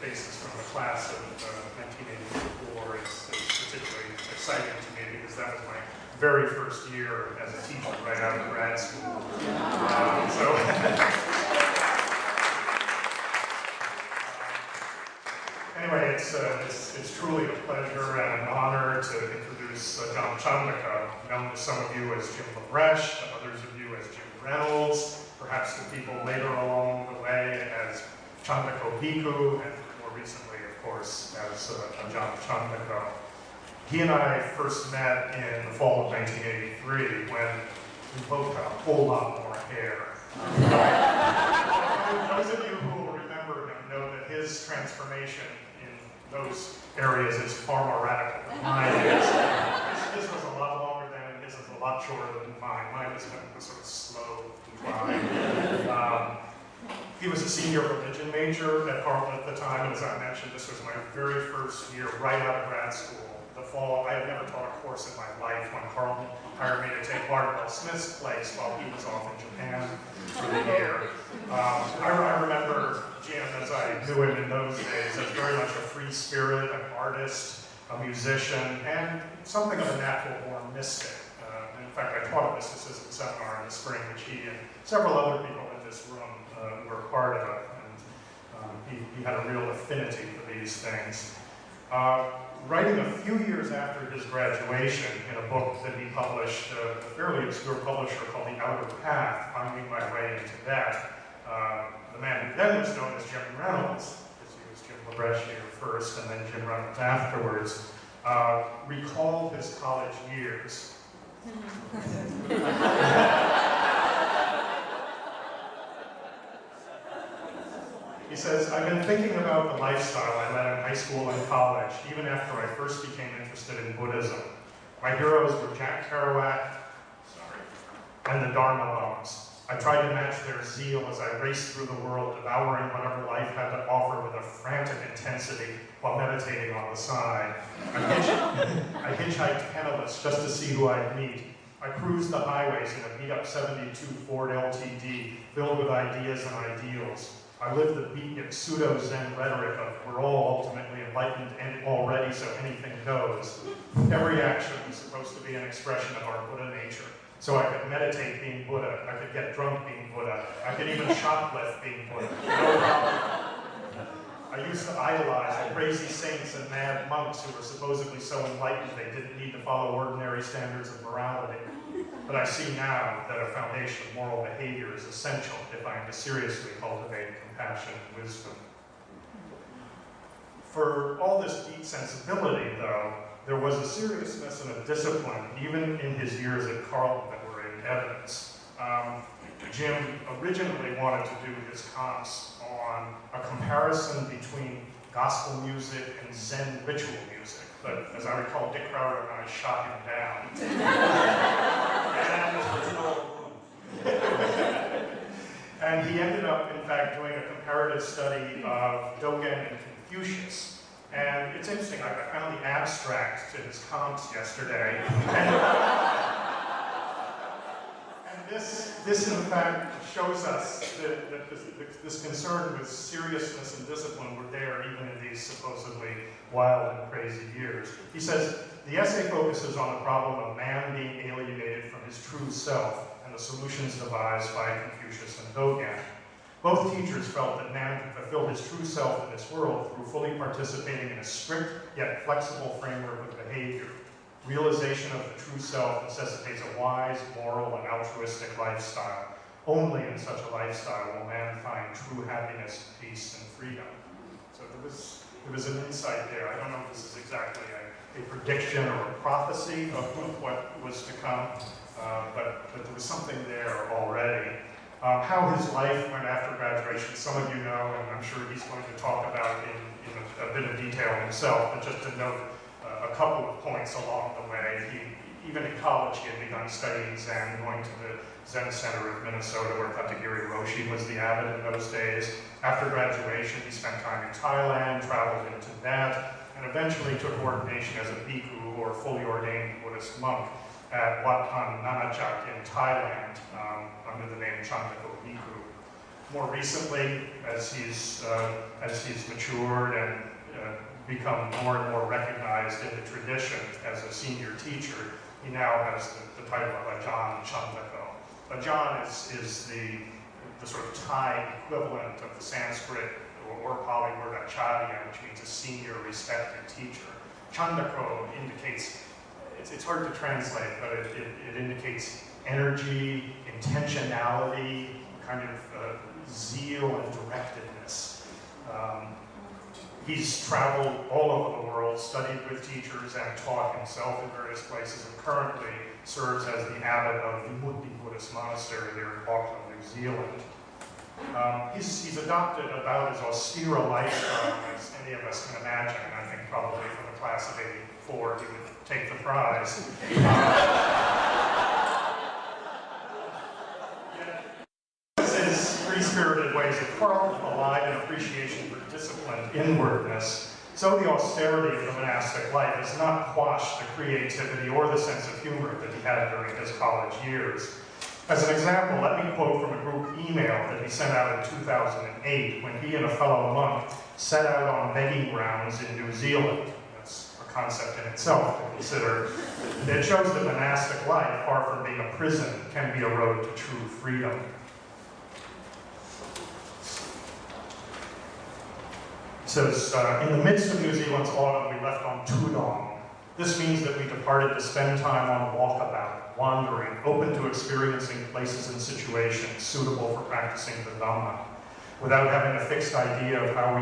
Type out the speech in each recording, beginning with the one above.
faces from the class of 1984 is particularly exciting to me because that was my very first year as a teacher right out of grad school. Anyway, it's truly a pleasure and an honor to introduce Ajahn Chandako, known to some of you as Jim LaBresh, to others of you as Jim Reynolds, perhaps to people later along the way as Chandako Bhikkhu, and more recently, of course, as Ajahn Chandako. He and I first met in the fall of 1983 when we both got a whole lot more hair. Those of you who will remember him know that his transformation in those areas is far more radical than mine is. His was a lot longer than, and his is a lot shorter than mine. Mine was kind of a sort of slow decline. He was a senior religion major at Carleton at the time, and as I mentioned, this was my very first year right out of grad school. The fall, I had never taught a course in my life when Carleton hired me to take Bardwell Smith's place while he was off in Japan for the year. I remember Jim, as I knew him in those days, as very much a free spirit, an artist, a musician, and something of a natural-born mystic. In fact, I taught a mysticism seminar in the spring, which he and several other people in this room were part of, and he had a real affinity for these things. Writing a few years after his graduation in a book that he published, a fairly obscure publisher called The Outer Path, Finding My Way into That, the man who then was known as Jim Reynolds, because he was Jim LaBresh here first and then Jim Reynolds afterwards, recalled his college years. He says, I've been thinking about the lifestyle I led in high school and college, even after I first became interested in Buddhism. My heroes were Jack Kerouac, and the Dharma Bones. I tried to match their zeal as I raced through the world, devouring whatever life had to offer with a frantic intensity while meditating on the side. I hitchhiked penniless just to see who I'd meet. I cruised the highways in a beat-up 72 Ford LTD filled with ideas and ideals. I lived the beatnik pseudo-Zen rhetoric of we're all ultimately enlightened and already, so anything goes. Every action was supposed to be an expression of our Buddha nature. So I could meditate being Buddha, I could get drunk being Buddha, I could even shoplift being Buddha, no problem. I used to idolize the crazy saints and mad monks who were supposedly so enlightened they didn't need to follow ordinary standards of morality. But I see now that a foundation of moral behavior is essential if I am to seriously cultivate compassion and wisdom. For all this deep sensibility, though, there was a seriousness and a discipline, even in his years at Carleton, that were in evidence. Jim originally wanted to do his comps on a comparison between gospel music and Zen ritual music. But as I recall, Dick Crowder and I shot him down. And he ended up, in fact, doing a comparative study of Dogen and Confucius. And it's interesting, I found the abstract to his comps yesterday. And this in fact shows us that this concern with seriousness and discipline were there even in these supposedly wild and crazy years. He says, the essay focuses on the problem of man being alienated from his true self and the solutions devised by Confucius and Dogen. Both teachers felt that man could fulfill his true self in this world through fully participating in a strict yet flexible framework of behavior. Realization of the true self necessitates a wise, moral, and altruistic lifestyle. Only in such a lifestyle will man find true happiness, peace, and freedom. So there was an insight there. I don't know if this is exactly a prediction or a prophecy of what was to come, but there was something there already. How his life went after graduation, some of you know, and I'm sure he's going to talk about in a bit of detail himself, but just to note a couple of points along the way. Even in college, he had begun studying Zen, going to the Zen Center of Minnesota, where Katagiri Roshi was the abbot in those days. After graduation, he spent time in Thailand, traveled in Tibet, and eventually took ordination as a bhikkhu, or fully ordained Buddhist monk, at Wat Phan Nanachak in Thailand, under the name Chandako Bhikkhu. More recently, as he's matured and become more and more recognized in the tradition as a senior teacher, he now has the title of Ajahn Chandako. Ajahn is the sort of Thai equivalent of the Sanskrit or Pali word acharya, which means a senior respected teacher. Chandako indicates, it's hard to translate, but it indicates energy, intentionality, kind of zeal and directedness. He's traveled all over the world, studied with teachers, and taught himself in various places, and currently serves as the abbot of the Buddhist monastery here in Auckland, New Zealand. He's adopted about as austere a lifestyle as any of us can imagine. I think probably from the class of '84 he would take the prize. His free-spirited ways of Carleton alive an appreciation for disciplined inwardness, so the austerity of the monastic life has not quashed the creativity or the sense of humor that he had during his college years. As an example, let me quote from a group email that he sent out in 2008 when he and a fellow monk set out on begging grounds in New Zealand. That's a concept in itself to consider. It shows that monastic life, far from being a prison, can be a road to true freedom. It says, in the midst of New Zealand's autumn, we left on Tudong. This means that we departed to spend time on walkabout, wandering, open to experiencing places and situations suitable for practicing the Dhamma. Without having a fixed idea of how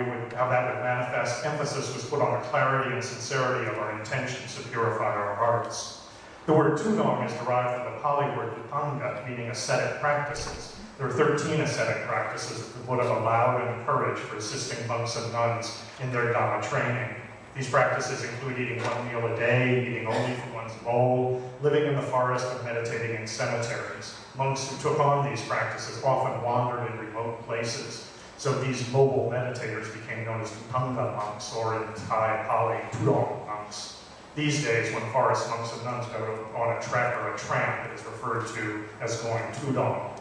that would manifest, emphasis was put on the clarity and sincerity of our intentions to purify our hearts. The word Tudong is derived from the Pali word Dupanga, meaning ascetic practices. There are 13 ascetic practices that the Buddha allowed and encouraged for assisting monks and nuns in their Dhamma training. These practices include eating one meal a day, eating only from one's bowl, living in the forest, and meditating in cemeteries. Monks who took on these practices often wandered in remote places, so these mobile meditators became known as Dupanga monks, or in Thai Pali, Tudong monks. These days, when forest monks and nuns go on a trek or a tramp, it is referred to as going Tudong.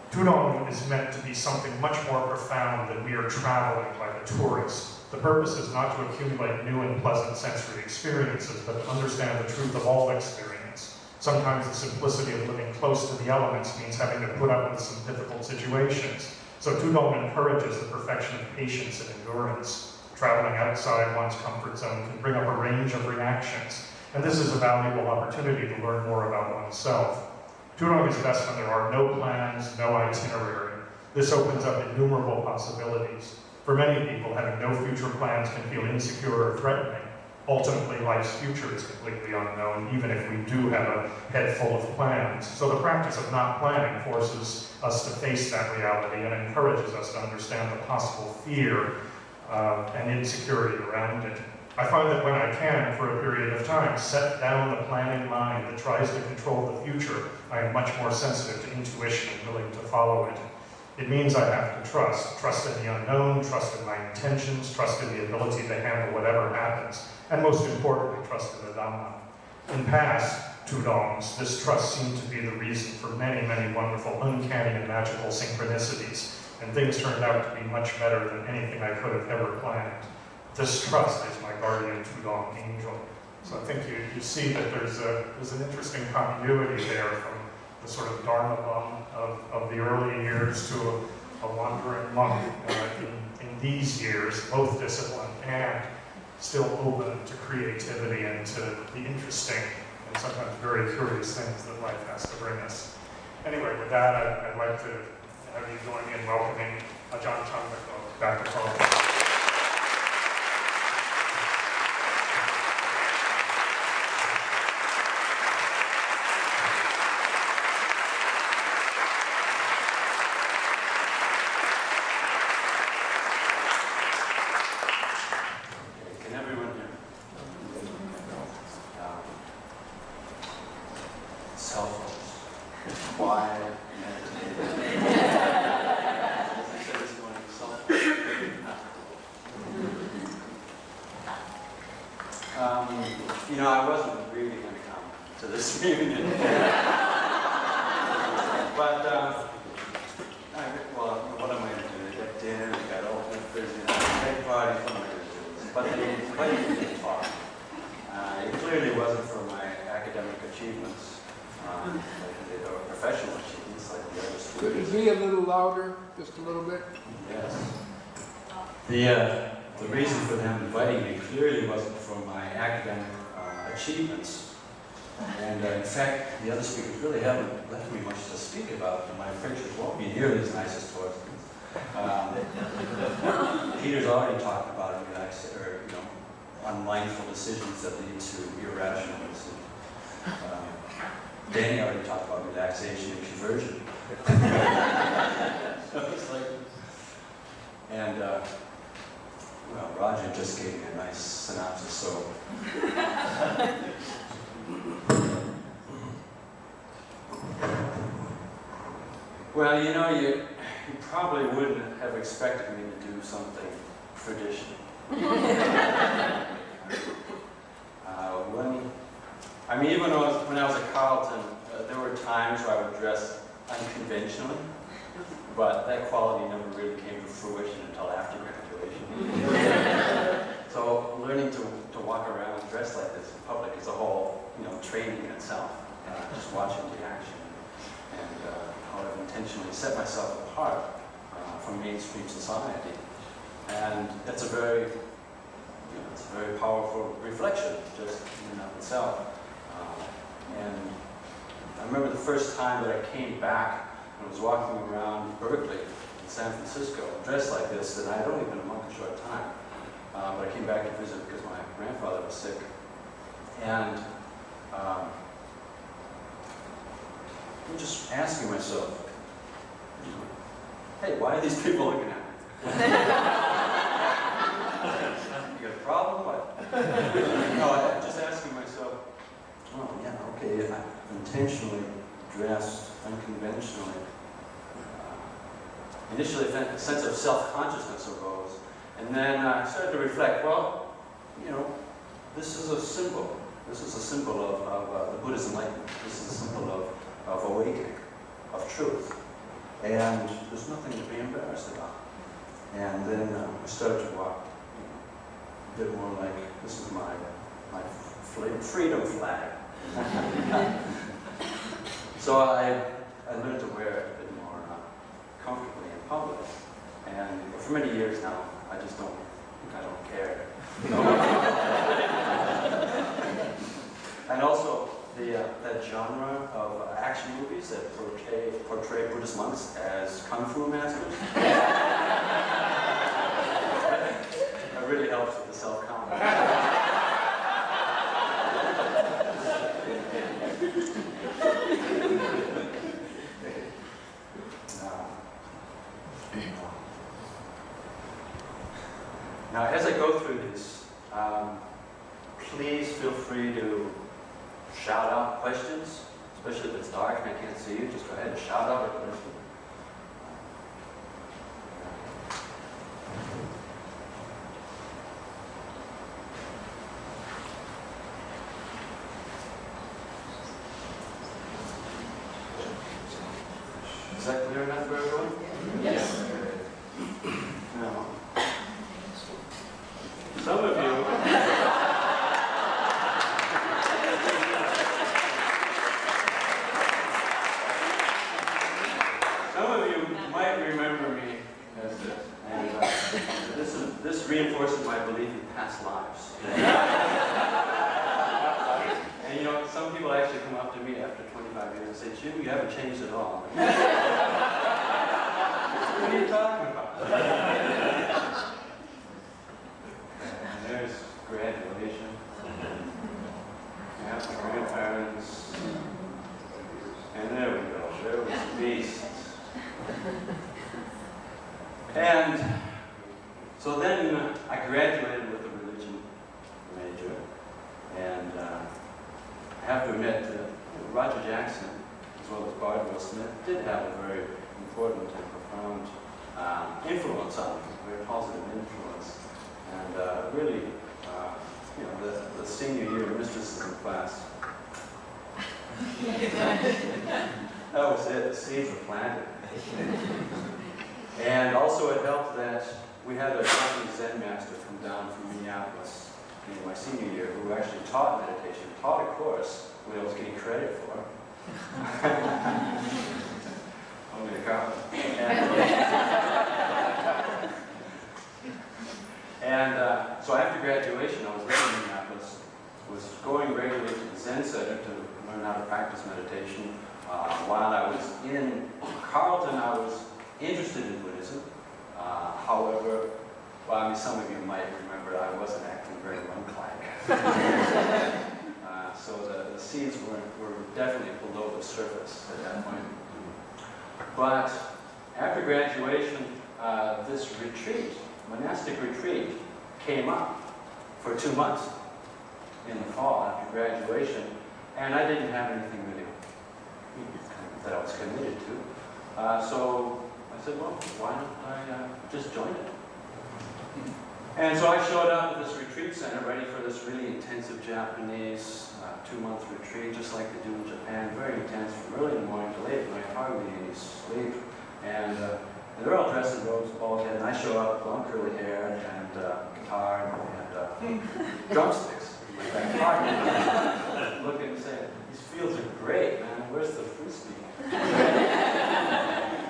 Tudong is meant to be something much more profound than mere traveling like a tourist. The purpose is not to accumulate new and pleasant sensory experiences, but to understand the truth of all experience. Sometimes the simplicity of living close to the elements means having to put up with some difficult situations. So Tudong encourages the perfection of patience and endurance. Traveling outside one's comfort zone can bring up a range of reactions, and this is a valuable opportunity to learn more about oneself. Tudong is best when there are no plans, no itinerary. This opens up innumerable possibilities. For many people, having no future plans can feel insecure or threatening. Ultimately, life's future is completely unknown, even if we do have a head full of plans. So the practice of not planning forces us to face that reality and encourages us to understand the possible fear and insecurity around it. I find that when I can, for a period of time, set down the planning mind that tries to control the future, I am much more sensitive to intuition and willing to follow it. It means I have to trust in the unknown, trust in my intentions, trust in the ability to handle whatever happens, and most importantly, trust in the Dhamma. In past Tudongs, this trust seemed to be the reason for many, many wonderful, uncanny and magical synchronicities, and things turned out to be much better than anything I could have ever planned. This trust is my guardian Tudong angel. So I think you see that there's an interesting continuity there from the sort of Dharma bum of the early years to a wandering monk in these years, both disciplined and still open to creativity and to the interesting and sometimes very curious things that life has to bring us. Anyway, with that, I'd like to have you join me in welcoming Ajahn Chandako back to college. You know, I wasn't really going to come to this reunion. But, well, but they invited me to talk. It clearly wasn't for my academic achievements, or professional achievements like the other Could students. it be a little louder, just a little bit? Yes. The reason for them inviting me clearly wasn't for my academic achievements. And in fact, the other speakers really haven't left me much to speak about, and my pictures won't be nearly as nice as towards them. Peter's already talked about unmindful decisions that lead to irrational decisions. Danny already talked about relaxation and conversion. And well, Roger just gave me a nice synopsis, so. Well, you probably wouldn't have expected me to do something traditional. Even when I was at Carleton, there were times where I would dress unconventionally, but that quality never really came to fruition until after graduation. So learning to walk around and dress like this in public is a whole, training in itself. Just watching the action and how I've intentionally set myself apart from mainstream society, and that's a very, it's a very powerful reflection just in and of itself. And I remember the first time that I came back and was walking around Berkeley in San Francisco, dressed like this, and I had only been among a short time. But I came back to visit because my grandfather was sick. And I'm just asking myself, hey, why are these people looking at me? You got a problem? What? No, I'm just asking myself, oh, yeah, okay, I intentionally dressed unconventionally. Initially, a sense of self-consciousness arose. And then I started to reflect, well, this is a symbol. This is a symbol of the Buddha's enlightenment. This is a symbol of awakening, of truth. And there's nothing to be embarrassed about. And then I started to walk a bit more like, this is my freedom flag. So I learned to wear it a bit more comfortably in public. And for many years now, I don't care. And also, that genre of action movies that portray Buddhist monks as kung fu masters, that really helps with the self-confidence. Now, as I go through this, please feel free to shout out questions, especially if it's dark and I can't see you. Just go ahead and shout out a question. Is that clear enough for everyone? Yes. Now, some of you, might remember me as this, and this reinforces my belief in past lives. And some people actually come up to me after 25 years and say, "Jim, you haven't changed at all." What are you talking about? And there's graduation. Yeah, my grandparents. And there we go. There was beasts. And so then I graduated with a religion major. And I have to admit that Roger Jackson, as well as Bardwell Smith, did have a very important and profound influence on me, a very positive influence. And really, the senior year mysticism class, that was it, the seeds were planted. And also it helped that we had a Japanese Zen master come down from Minneapolis in my senior year who actually taught meditation, taught a course which I was getting credit for. Only a couple. And so after graduation, I was living in Minneapolis, was going regularly to the Zen Center to learn how to practice meditation. While I was in Carleton, I was interested in Buddhism. However, well, I mean, some of you might remember I wasn't acting very monk-like. So the seeds were definitely below the surface at that point. But after graduation, this retreat, monastic retreat, came up for 2 months in the fall after graduation, and I didn't have anything really that I was committed to. So I said, well, why don't I just join it? And so I showed up at this retreat center ready for this really intensive Japanese 2-month retreat, just like they do in Japan, very intense from early in the morning to late at night, hardly any sleep. And they're all dressed in robes, bald head, and I show up with long curly hair and guitar and drumsticks. Like that looking and saying, these fields are great, man, where's the frisbee?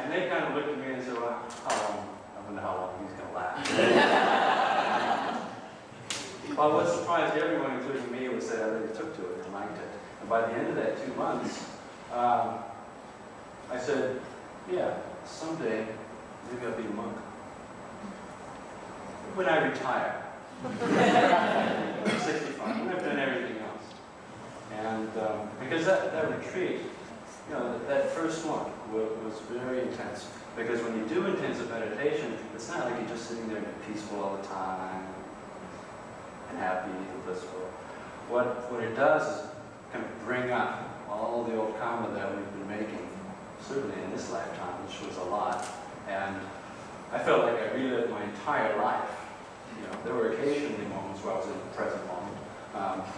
And they kind of looked at me and said, well, how long? I wonder how long he's going to last. Well, what surprised everyone, including me, was that I really took to it and liked it. And by the end of that 2 months, I said, yeah, someday, maybe I'll be a monk. When I retire. I'm 65, when I've done everything else. And because that retreat, you know, that first one was very intense. Because when you do intensive meditation, it's not like you're just sitting there and peaceful all the time, and happy and blissful. What it does is kind of bring up all the old karma that we've been making, certainly in this lifetime, which was a lot. And I felt like I relived my entire life. You know, there were occasionally moments where I was in the present moment,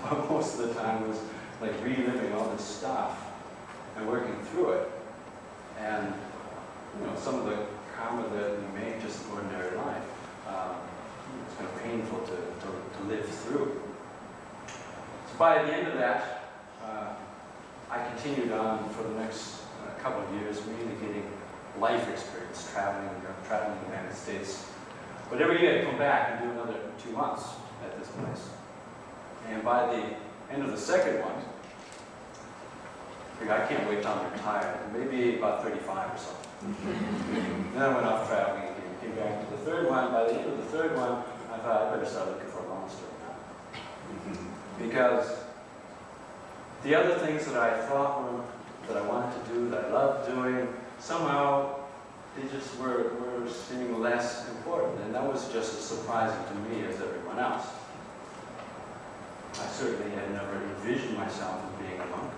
but most of the time was like reliving all this stuff and working through it. And you know, some of the karma that we make just in ordinary life, it's kind of painful to live through. So by the end of that, I continued on for the next couple of years, really getting life experience, traveling the United States. But every year I'd come back and do another 2 months at this place. And by the end of the second one, I can't wait till I'm retired, maybe about 35 or so. Then I went off traveling again, came back to the third one. By the end of the third one, I thought I better start looking for a monastery now. Because the other things that I thought that I wanted to do, that I loved doing, somehow they just were seeming less important. And that was just as surprising to me as everyone else. I certainly had never envisioned myself as being a monk.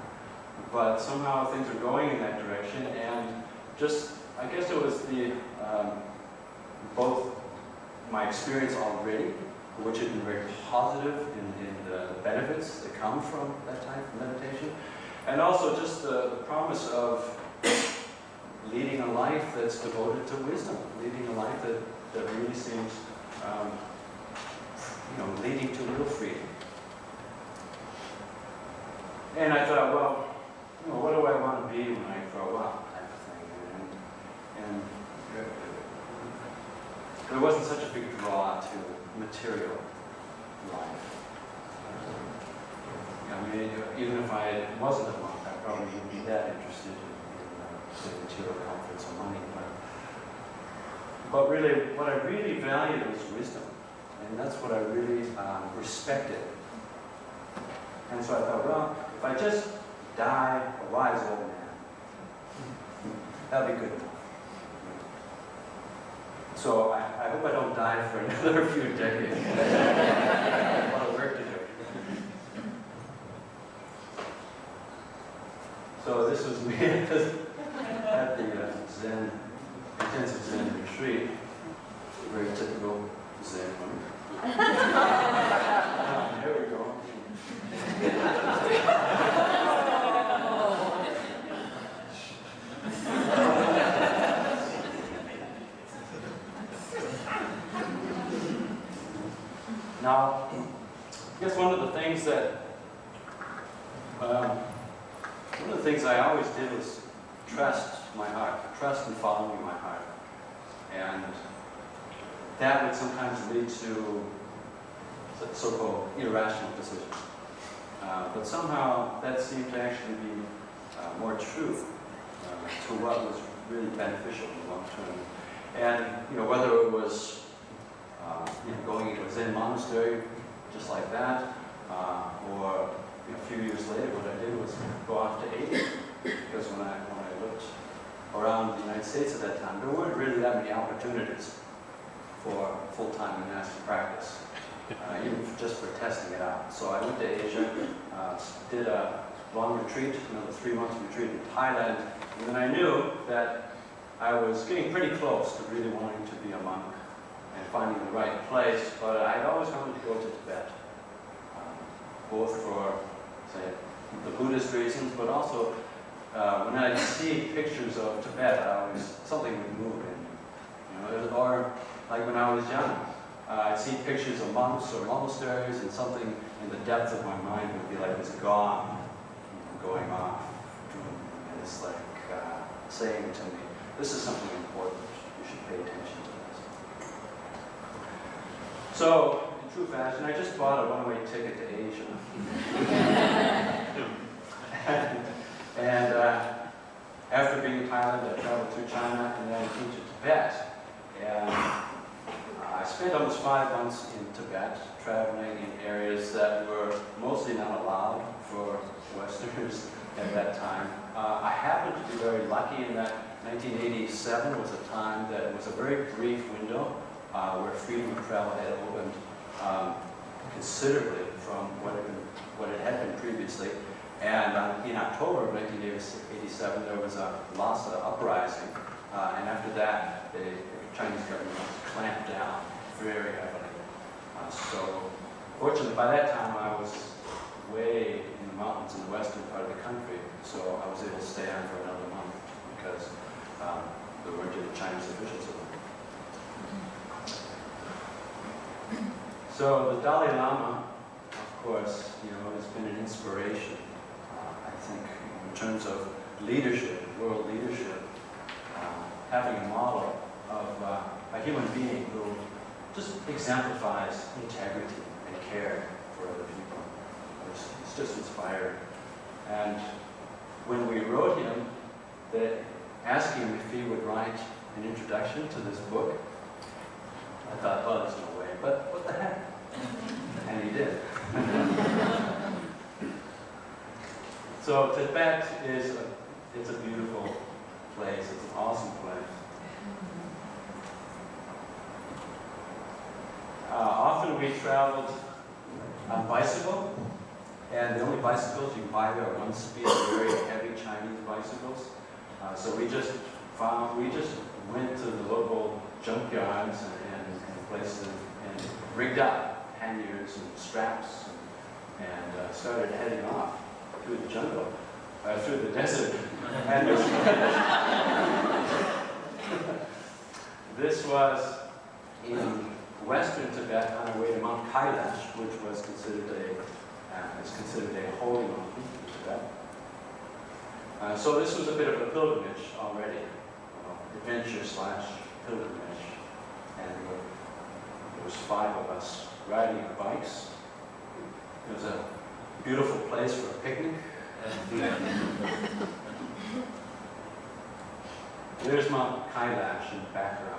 But somehow things were going in that direction, and just, I guess it was the, both my experience already, which had been very positive in the benefits that come from that type of meditation, and also just the promise of leading a life that's devoted to wisdom, leading a life that really seems, you know, leading to real freedom. And I thought, well, you know, what do I want to be when I grow up, type of thing. And there wasn't such a big draw to material life. I mean, even if I wasn't a monk, I probably wouldn't be that interested in material comforts or money. But really, what I really valued was wisdom. And that's what I really respected. And so I thought, well, if I just die a wise old man, that'll be good enough. So I hope I don't die for another few decades. A lot of work to do. So this was me at the intensive Zen retreat. Very typical Zen one. Here we go. Now, I guess one of the things I always did was trust my heart, trust in following my heart. And that would sometimes lead to so-called irrational decisions. But somehow that seemed to actually be more true to what was really beneficial in the long term. And whether it was going into a Zen monastery just like that, or a few years later, what I did was go off to Asia, because when I looked around the United States at that time, there weren't really that many opportunities for full-time monastic practice, even just for testing it out. So I went to Asia, did a long retreat, another 3-month retreat in Thailand, and then I knew that I was getting pretty close to really wanting to be a monk and finding the right place, but I'd always wanted to go to Tibet, both for, say, the Buddhist reasons, but also when I see pictures of Tibet, something would move in me. Or like when I was young, I'd see pictures of monks or monasteries, and something in the depth of my mind would be like this gong going off, and it's like saying to me, this is something important, you should pay attention to this. So, in true fashion, I just bought a one-way ticket to Asia. And after being in Thailand, I traveled through China and then into Tibet. And I spent almost 5 months in Tibet, traveling in areas that were mostly not allowed for Westerners at that time. I happened to be very lucky in that 1987 was a time that was a very brief window where freedom of travel had opened considerably from what it had been previously. And in October of 1987, there was a Lhasa uprising, and after that, the Chinese government clamped down very heavily. So, fortunately, by that time, I was way in the mountains in the western part of the country, so I was able to stay on for another month because there weren't any Chinese officials around. So the Dalai Lama, of course, has been an inspiration. I think in terms of leadership, world leadership, having a model of a human being who just exemplifies integrity and care for other people. It's just inspiring. And when we wrote him, asking him if he would write an introduction to this book, I thought, well, there's no way, but what the heck? And he did. So Tibet it's a beautiful place. It's an awesome place. Often we traveled on bicycle, and the only bicycles you can buy there are one-speed, very heavy Chinese bicycles. So we just went to the local junkyards and places and rigged up panniers and straps and started heading off through the jungle, through the desert. And this was in western Tibet on our way to Mount Kailash, which was considered a holy mountain in Tibet. So this was a bit of a pilgrimage already, adventure/pilgrimage, and there was 5 of us riding our bikes. It was a beautiful place for a picnic. There's Mount Kailash in the background.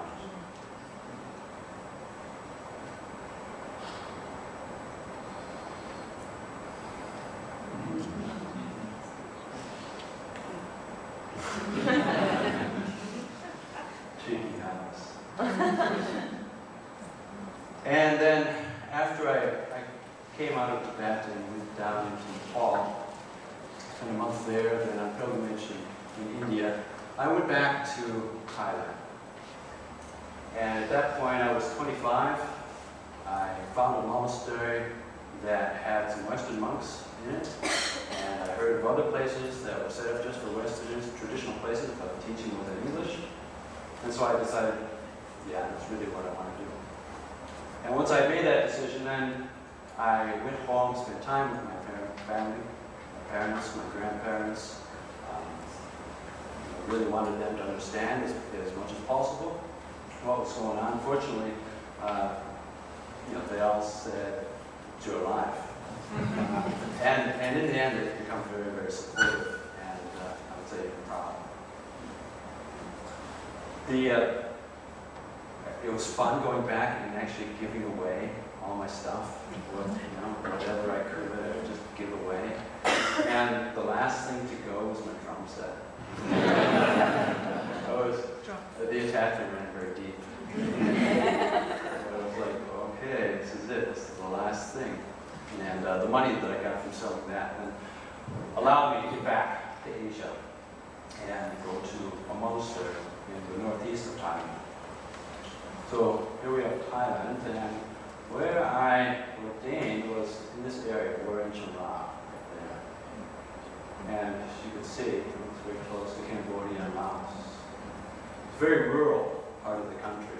Cheeky house. And then after I came out of Tibet and went down into Nepal, spent a month there, then on pilgrimage in India, I went back to Thailand. And at that point I was 25. I found a monastery that had some Western monks in it, and I heard of other places that were set up just for Westerners, traditional places, but teaching was in English. And so I decided, yeah, that's really what I want to do. And once I made that decision, then I went home, spent time with my family, my parents, my grandparents. I really wanted them to understand as much as possible what was going on. Fortunately, they all said, "You're alive." And in the end, they've become very, very supportive, and I would say even proud. It was fun going back and actually giving away all my stuff, whatever I could, I would just give away. And the last thing to go was my drum set. The attachment ran very deep. I was like, okay, this is it. This is the last thing. And the money that I got from selling that then allowed me to get back to Asia and go to a monastery in the northeast of Thailand. So here we have Thailand, and where I ordained was in this area, we're in Chiang Rai, there. And as you can see, it's very close to Cambodia and Laos. It's a very rural part of the country.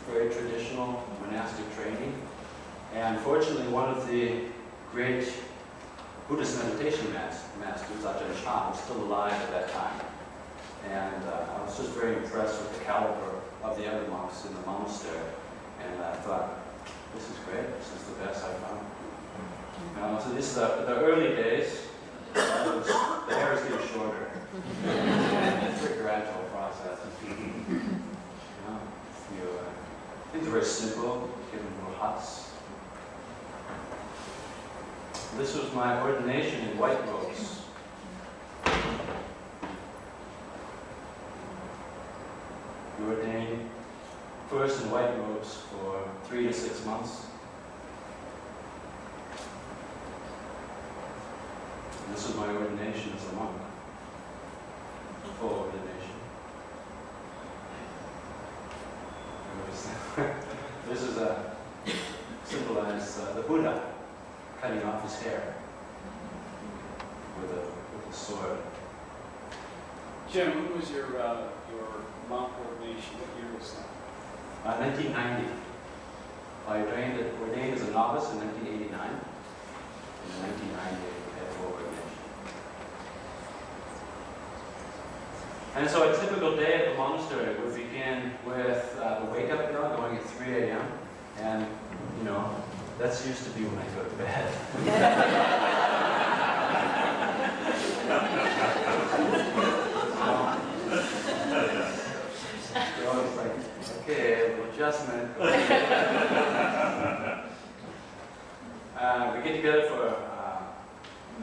Very traditional monastic training. And fortunately, one of the great Buddhist meditation masters, Ajahn Chandako, was still alive at that time. And I was just very impressed with the caliber of the other monks in the monastery. And I thought, this is great, this is the best I've found. So this is the early days. The hair is getting shorter. It's a gradual process. Things are very simple, given little huts. This was my ordination in white robes. You ordain first in white robes for 3 to 6 months. And this was my ordination as a monk. Full ordination. This is symbolized the Buddha cutting off his hair with a sword. Jim, when was your monk ordination? What year was that? 1990. I ordained as a novice in 1989. In 1990, I had full ordination. And so a typical day at the monastery would begin with the wake-up bell going at 3 a.m. And, that's used to be when I go to bed. You're always like, okay, adjustment. We get together for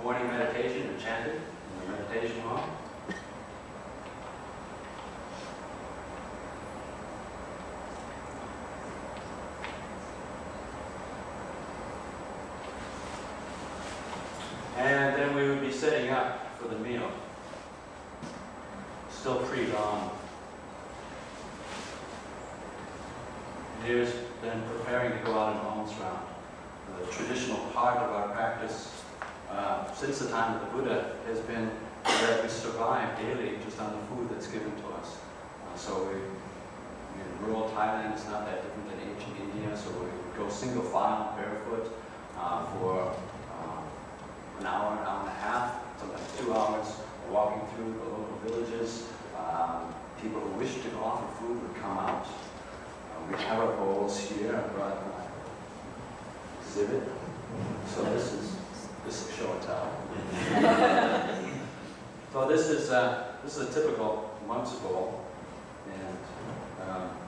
morning meditation and chanting in the meditation hall. And then we would be setting up for the meal. Still pre-dawn. Here's then preparing to go out on alms round. The traditional part of our practice since the time of the Buddha has been that we survive daily just on the food that's given to us. So in rural Thailand, it's not that different than ancient India, so we go single file, barefoot, for an hour and a half, sometimes 2 hours, walking through the local villages. People who wish to offer food would come out. We have our bowls here. I brought my exhibit. So this is show and tell. So this is a typical monk's bowl, and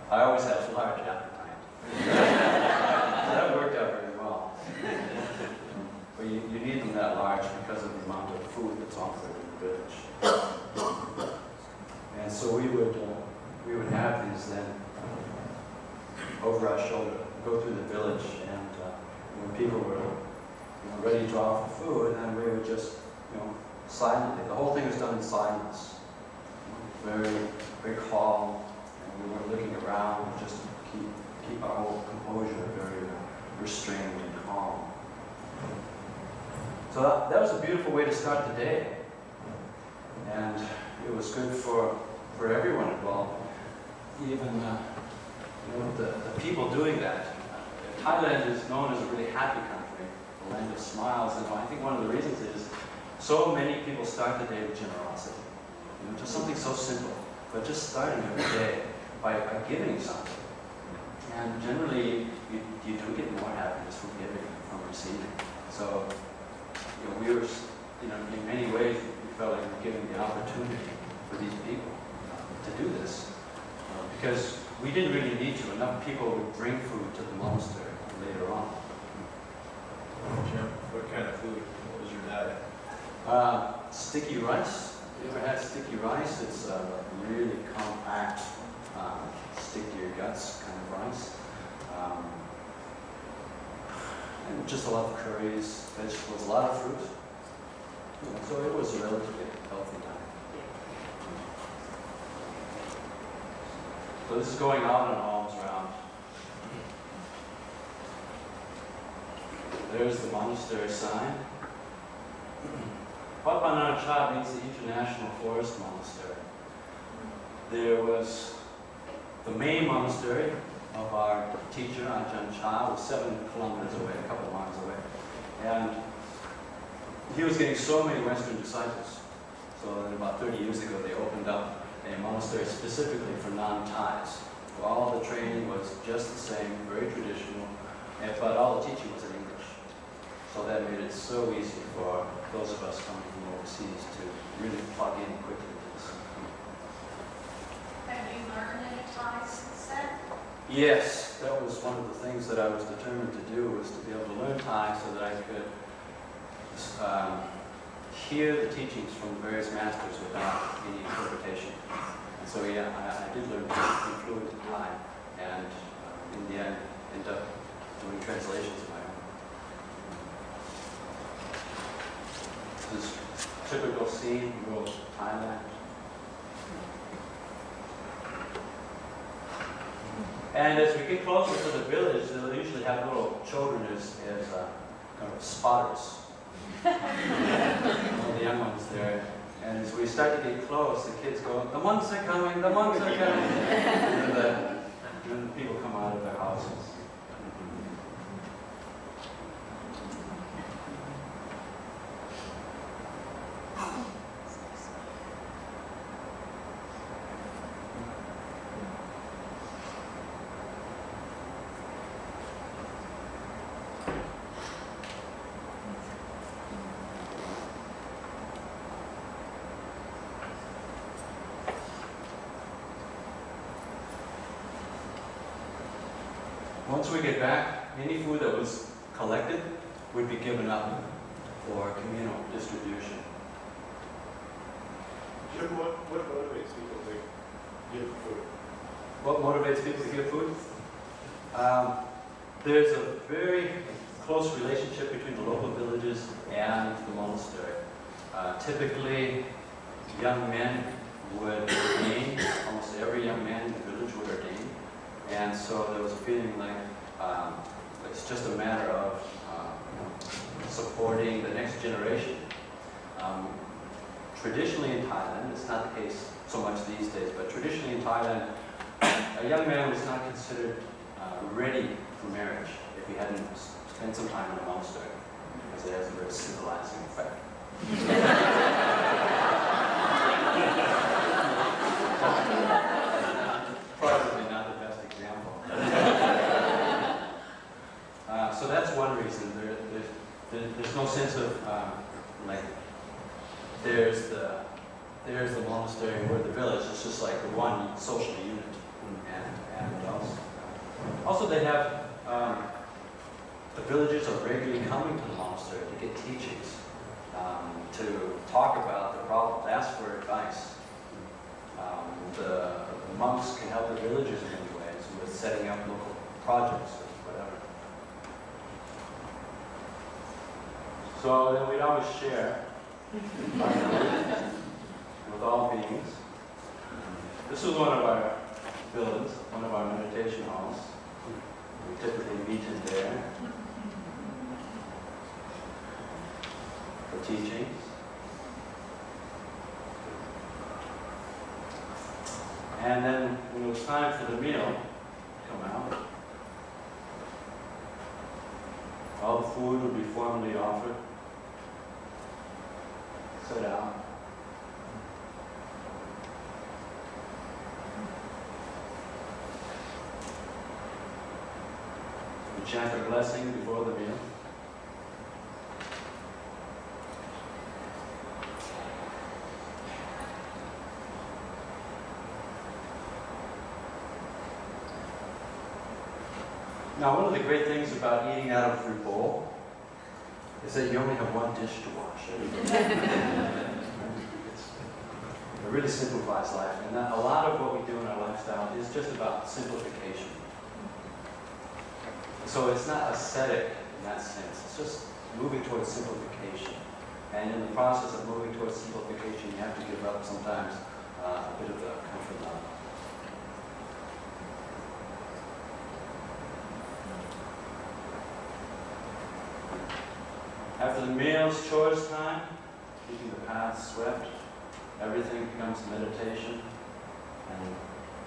I always have large appetite. That worked out very well. But you need them that large because of the amount of food that's offered in the village. And so we would have these then over our shoulder, go through the village, and when people were ready to offer food, then we would just, silently. The whole thing was done in silence, very, very calm, and we weren't looking around. Just keep our whole composure very restrained and calm. So that was a beautiful way to start the day, and it was good for everyone involved. Even the people doing that Thailand is known as a really happy country, the land of smiles, and I think one of the reasons is so many people start the day with generosity. You know, just something so simple, but just starting every day by giving something. And generally, you do get more happiness from giving than from receiving. So, you know, we were, you know, in many ways, we felt like we were giving the opportunity for these people to do this. Because we didn't really need to. Enough people would bring food to the monastery later on. Jim, what kind of food? What was your diet? Sticky rice. You ever had sticky rice? It's really compact, stick to your guts kind of rice. And just a lot of curries, vegetables, a lot of fruit. You know, so it was a relatively healthy diet. So this is going out on alms round. There's the monastery sign. Wat Pah Nan Cha means the International Forest Monastery. There was the main monastery of our teacher, Ajahn Chandako, was 7 kilometers away, a couple of miles away. And he was getting so many Western disciples. So about 30 years ago, they opened up a monastery specifically for non-Thais. All the training was just the same, very traditional, but all the teaching was in English. So that made it so easy for those of us coming from overseas to really plug in quickly to this. Have you learned any Thai since then? Yes, that was one of the things that I was determined to do, was to be able to learn Thai so that I could hear the teachings from the various masters without any interpretation. And so yeah, I did learn to be fluent in Thai, and in the end, ended up doing translations of my own. This is a typical scene, rural Thailand. And as we get closer to the village, they'll usually have little children as kind of spotters. All the young ones there. And as we start to get close, the kids go, "The monks are coming, the monks are coming." And then the people come out of their houses. Once we get back, any food that was collected would be given up for communal distribution. Jim, what motivates people to give food? What motivates people to give food? There's a very close relationship between the local villages and the monastery. Typically, young men would ordain. Almost every young man in the village would ordain. And so there was a feeling like it's just a matter of supporting the next generation. Traditionally in Thailand, it's not the case so much these days, but traditionally in Thailand, a young man was not considered ready for marriage if he hadn't spent some time in a monastery, because it has a very civilizing effect. Probably not the best example. So that's one reason. There's no sense of like there's the monastery and we're the village. It's just like the one social unit. And also they have the villagers are regularly coming to the monastery to get teachings, to talk about the problems, ask for advice. The monks can help the villagers in many ways with setting up local projects or whatever. So then we'd always share with all beings. This is one of our buildings, one of our meditation halls. We typically meet in there for teachings. And then when it was time for the meal to come out, All the food will be formally offered, set out. We chant a blessing before the meal. Now, one of the great things about eating out of your bowl is that you only have one dish to wash. It really simplifies life, and that a lot of what we do in our lifestyle is just about simplification. So it's not ascetic in that sense, it's just moving towards simplification. And in the process of moving towards simplification, you have to give up sometimes a bit of the comfort level. After the meal, it's chores time, keeping the path swept. Everything becomes meditation. And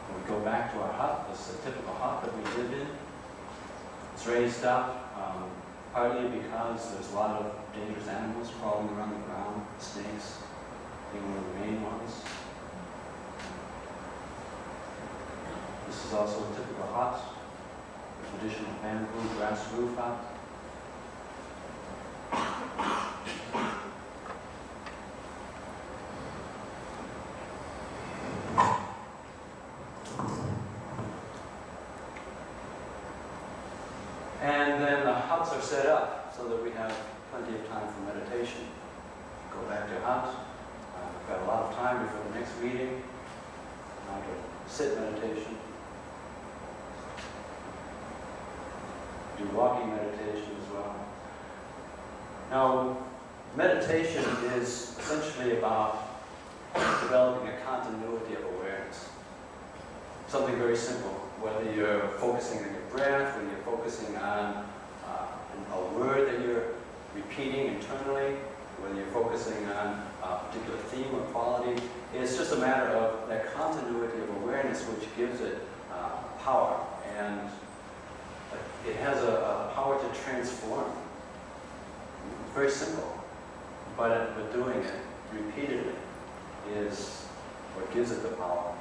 when we go back to our hut, this is a typical hut that we live in. It's raised up, partly because there's a lot of dangerous animals crawling around the ground, snakes being one of the main ones. This is also a typical hut, a traditional bamboo grass roof hut. And then the huts are set up so that we have plenty of time for meditation. Go back to your hut. We've got a lot of time before the next meeting. Now to sit meditation. Do walking meditation as well. Now, meditation is essentially about developing a continuity of awareness. Something very simple. Whether you're focusing on your breath, whether you're focusing on a word that you're repeating internally, whether you're focusing on a particular theme or quality, it's just a matter of that continuity of awareness which gives it power. And it has a power to transform. It's very simple, but doing it repeatedly is what gives it the power.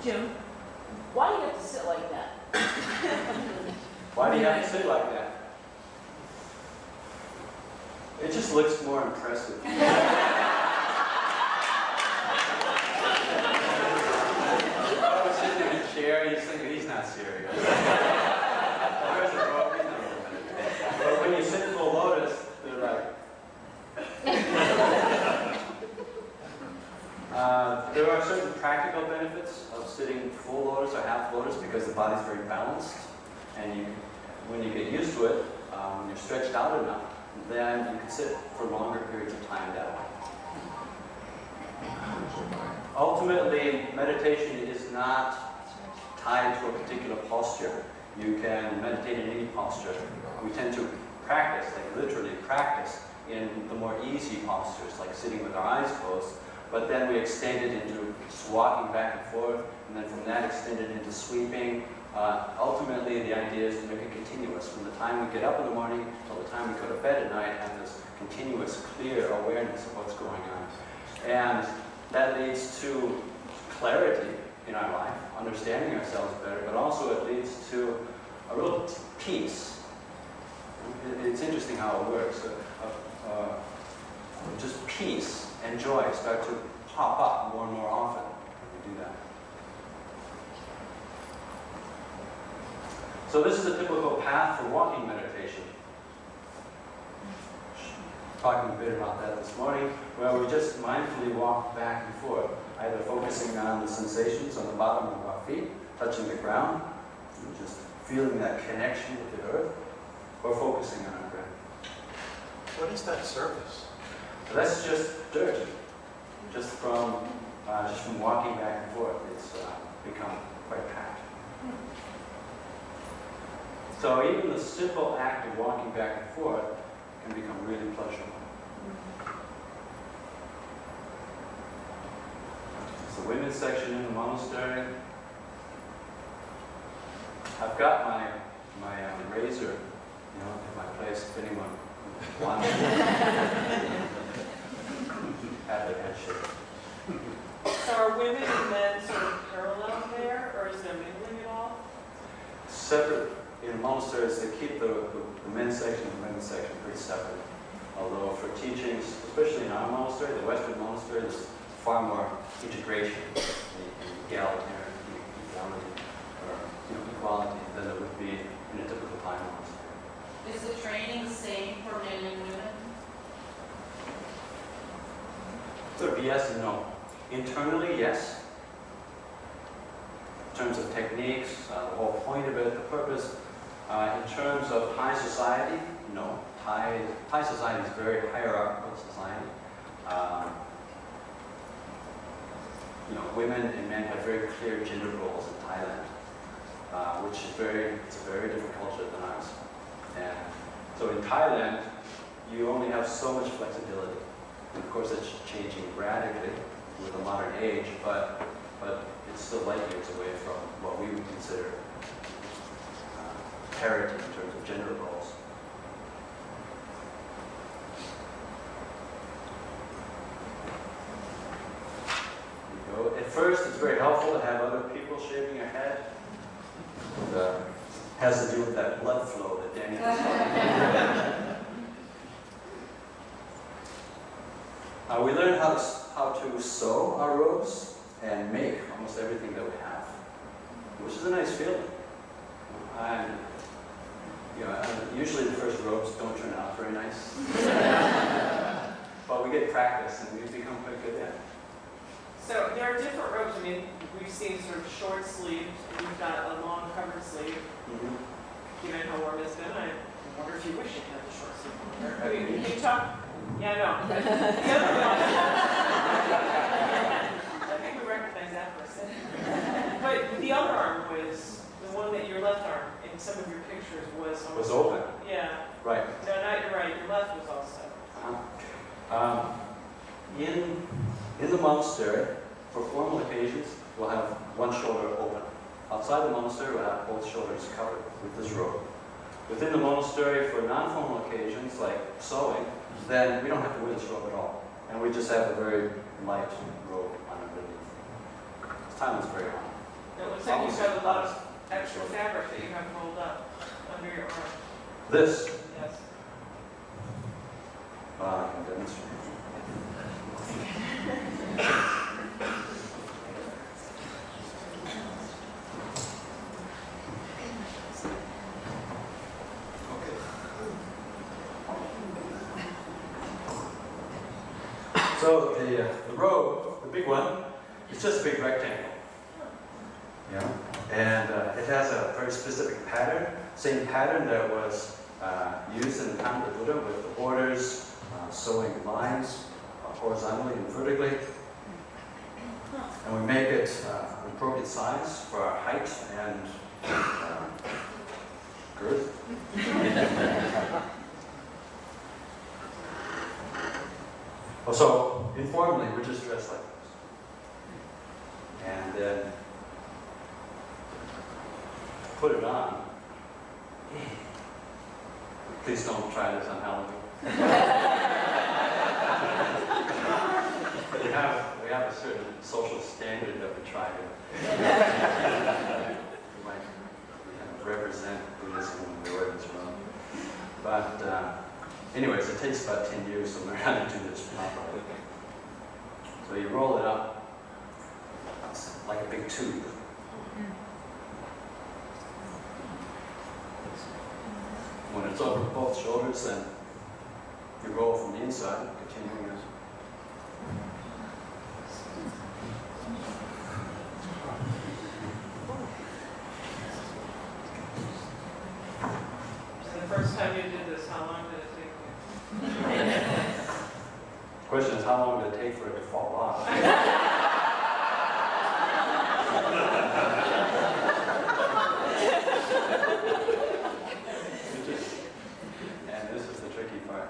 Jim, why do you have to sit like that? Why do you have to sit like that? It just looks more impressive. I was sitting in a chair, he's thinking he's not serious. Where's the rope? He's not meditating. But when you sit full lotus, they're like. There are certain practical benefits of sitting full lotus or half lotus because the body's very balanced. And when you get used to it, when you're stretched out enough, then you can sit for longer periods of time that way. Ultimately, meditation is not tied to a particular posture. You can meditate in any posture. We tend to practice, like literally practice, in the more easy postures, like sitting with our eyes closed. But then we extend it into just walking back and forth, and then from that extend it into sweeping. Ultimately, the idea is to make it continuous. From the time we get up in the morning till the time we go to bed at night, have this continuous, clear awareness of what's going on. And that leads to clarity in our life, understanding ourselves better, but also it leads to a real peace. It's interesting how it works. Just peace and joy start to pop up more and more often when we do that. So this is a typical path for walking meditation. Talking a bit about that this morning, where we just mindfully walk back and forth, either focusing on the sensations on the bottom of our feet, touching the ground, and just feeling that connection with the earth, or focusing on our breath. What is that surface? So that's just dirt, just from walking back and forth. It's become quite packed. So even the simple act of walking back and forth can become really pleasurable. It's the women's section in the monastery. I've got my razor you know, at my place, if anyone wants to have their head shaped. So are women and men sort of parallel there, or is there mingling at all? Separate, in monasteries, they keep the men's section and the women's section pretty separate. Although for teachings, especially in our monastery, the Western monastery, there's far more integration and equality, or equality than there would be in a typical Thai monastery. Is the training the same for men and women? Sort of yes and no. Internally, yes. In terms of techniques, the whole point of it, the purpose. In terms of Thai society, no. Thai society is a very hierarchical society. Women and men have very clear gender roles in Thailand, which is it's a very different culture than ours. And so in Thailand, you only have so much flexibility. And of course, it's changing radically with the modern age, but it's still light years away from what we would consider parity in terms of gender roles. At first, it's very helpful to have other people shaving your head. It has to do with that blood flow that Danny was talking about. We learn how to sew our robes and make almost everything that we have, which is a nice feeling. And usually the first robes don't turn out very nice, but we get practice and we become quite good at it. So there are different robes. I mean, we've seen sort of short sleeved, and we've got a long covered sleeve. Given how warm it's been, I wonder if you wish you had the short sleeve. Can you talk? Yeah, no. The other one, I think we recognize that for a second. But the other arm was, the one that your left arm, in some of your pictures, was almost open. Yeah. Right. No, not your right. Your left was also. In the monastery, for formal occasions, we'll have one shoulder open. Outside the monastery, we'll have both shoulders covered with this robe. Within the monastery, for non-formal occasions, like sewing, then we don't have to wear this robe at all. And we just have a very light robe underneath. This time is very hot. It looks like you've got a lot of extra fabric that you have rolled up under your arm. This, Yes. I can demonstrate. So the robe, the big one, is just a big rectangle. Yeah, and it has a very specific pattern, same pattern that was used in the time of the Buddha with the borders, sewing lines horizontally and vertically. And we make it an appropriate size for our height and girth. So, informally, we're just dressed like this. And then put it on. Please don't try this on Halloween. But we have a certain social standard that we try to we might kind of represent Buddhism when we wear this robe. But anyways, it takes about 10 years to learn how to do this properly. So you roll it up like a big tube. When it's over both shoulders, then you roll from the inside, continuing as. And the first time you did this, how long did it take you? The question is, how long did it take for it to fall off? And this is the tricky part.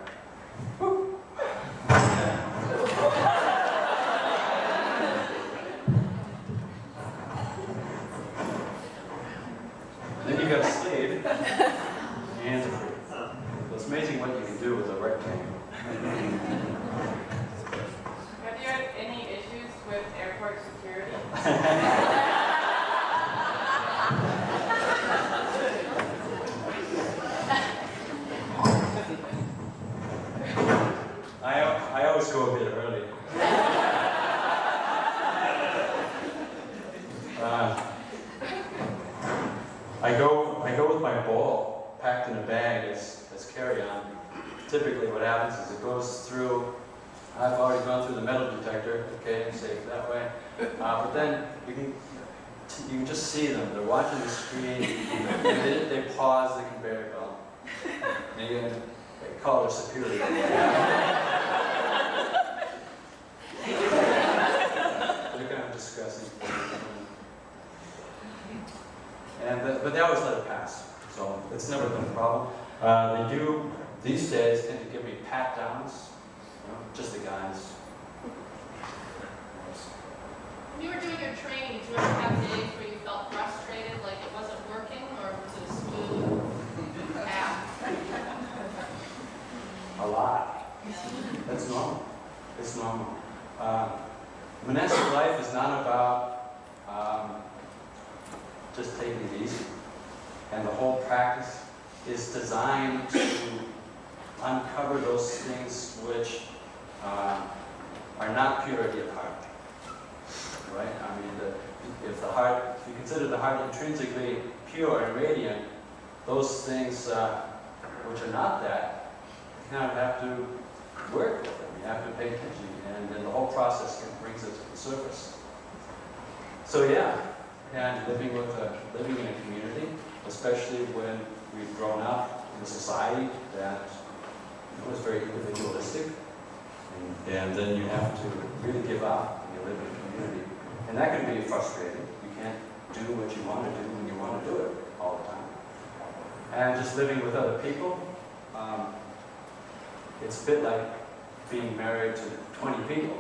Then you got a sleeve. Your hands are free. I always go a bit early. I go with my ball packed in a bag as carry-on. Typically what happens is it goes through, I've already gone through the metal detector, okay, safe that way. But then you can just see them, they're watching the screen, and they pause the conveyor belt. And they call their superior. They're kind of discussing. But they always let it pass, so it's never been a problem. They do, these days, tend to give me pat-downs, just the guys. When you were doing your training, did you ever have days where you felt frustrated, like it wasn't working, or was it a smooth path? A lot. That's normal. It's normal. Monastic life is not about just taking it easy. And the whole practice is designed to uncover those things which are not purity of heart. Right? I mean, if you consider the heart intrinsically pure and radiant, those things which are not that, you kind of have to work with them. You have to pay attention, and then the whole process brings it to the surface. So yeah, and living in a community, especially when we've grown up in a society that is very individualistic, and then you have to really give up when you live in a community. And that can be frustrating. You can't do what you want to do when you want to do it all the time. And just living with other people, it's a bit like being married to 20 people.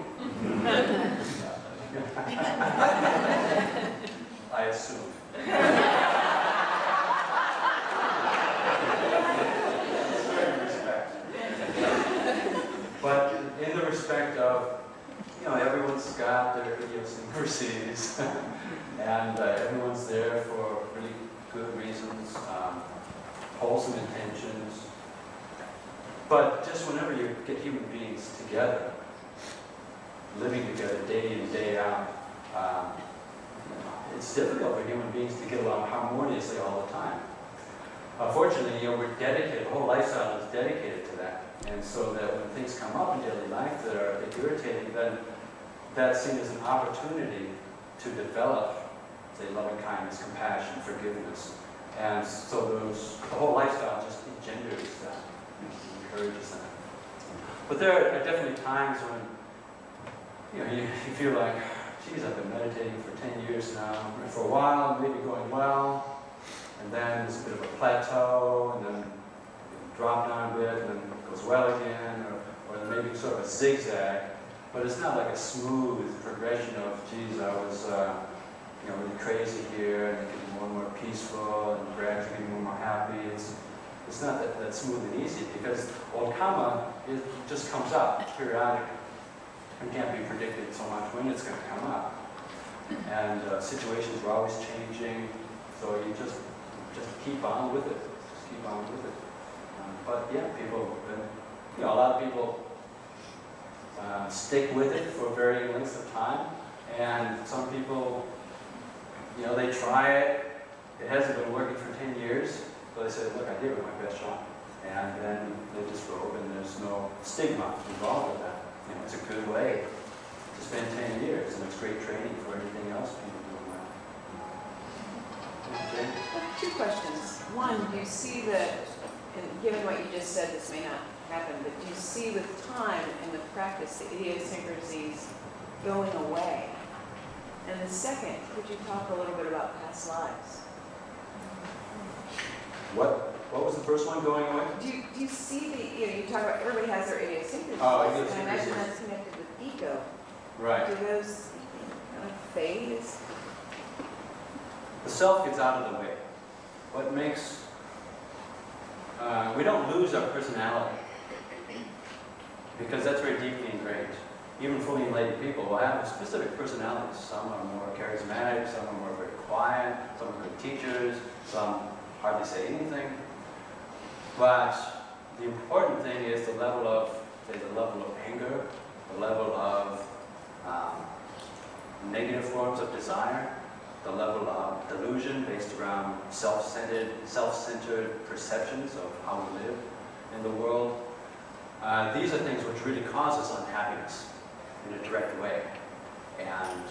I assume. But in the respect of, everyone's got their idiosyncrasies, and everyone's there for really good reasons, wholesome intentions. But just whenever you get human beings together, living together day in, day out, it's difficult for human beings to get along harmoniously all the time. Fortunately, we're dedicated, the whole lifestyle is dedicated to that. And so that when things come up in daily life that are irritating, then that's seen as an opportunity to develop, say, loving kindness, compassion, forgiveness. And so the whole lifestyle just engenders that, encourages that. But there are definitely times when, you feel like, geez, I've been meditating for 10 years now. And for a while, maybe going well, and then there's a bit of a plateau, and then you drop down a bit, and then it goes well again, or maybe sort of a zigzag. But it's not like a smooth progression of, geez, I was really crazy here, and getting more and more peaceful, and gradually getting more and more happy. It's not that smooth and easy, because old karma, it just comes up periodically. It can't be predicted so much when it's going to come up. And situations are always changing, so you just keep on with it. Just keep on with it. But yeah, people, a lot of people stick with it for varying lengths of time, and some people, they try it. It hasn't been working for 10 years, so they say, look, I gave it my best shot, and then they disrobe, and there's no stigma involved with that. It's a good way to spend 10 years, and it's great training for anything else people do. Okay. Two questions. One, do you see that, and given what you just said, this may not happen, but do you see with time in the practice the idiosyncrasies going away? And the second, could you talk a little bit about past lives? What was the first one going away? Do you see the, you talk about everybody has their idiosyncrasies. Oh, And I idiosyncrasies. imagine that's connected with ego. Right. Do those kind of fade? The self gets out of the way. What makes, we don't lose our personality, because that's very deeply ingrained. even fully enlightened people will have specific personalities. Some are more charismatic, some are more very quiet, some are good teachers, some hardly say anything. But the important thing is the level of, say, the level of anger, the level of negative forms of desire, the level of delusion based around self-centered perceptions of how we live in the world. These are things which really cause us unhappiness in a direct way. And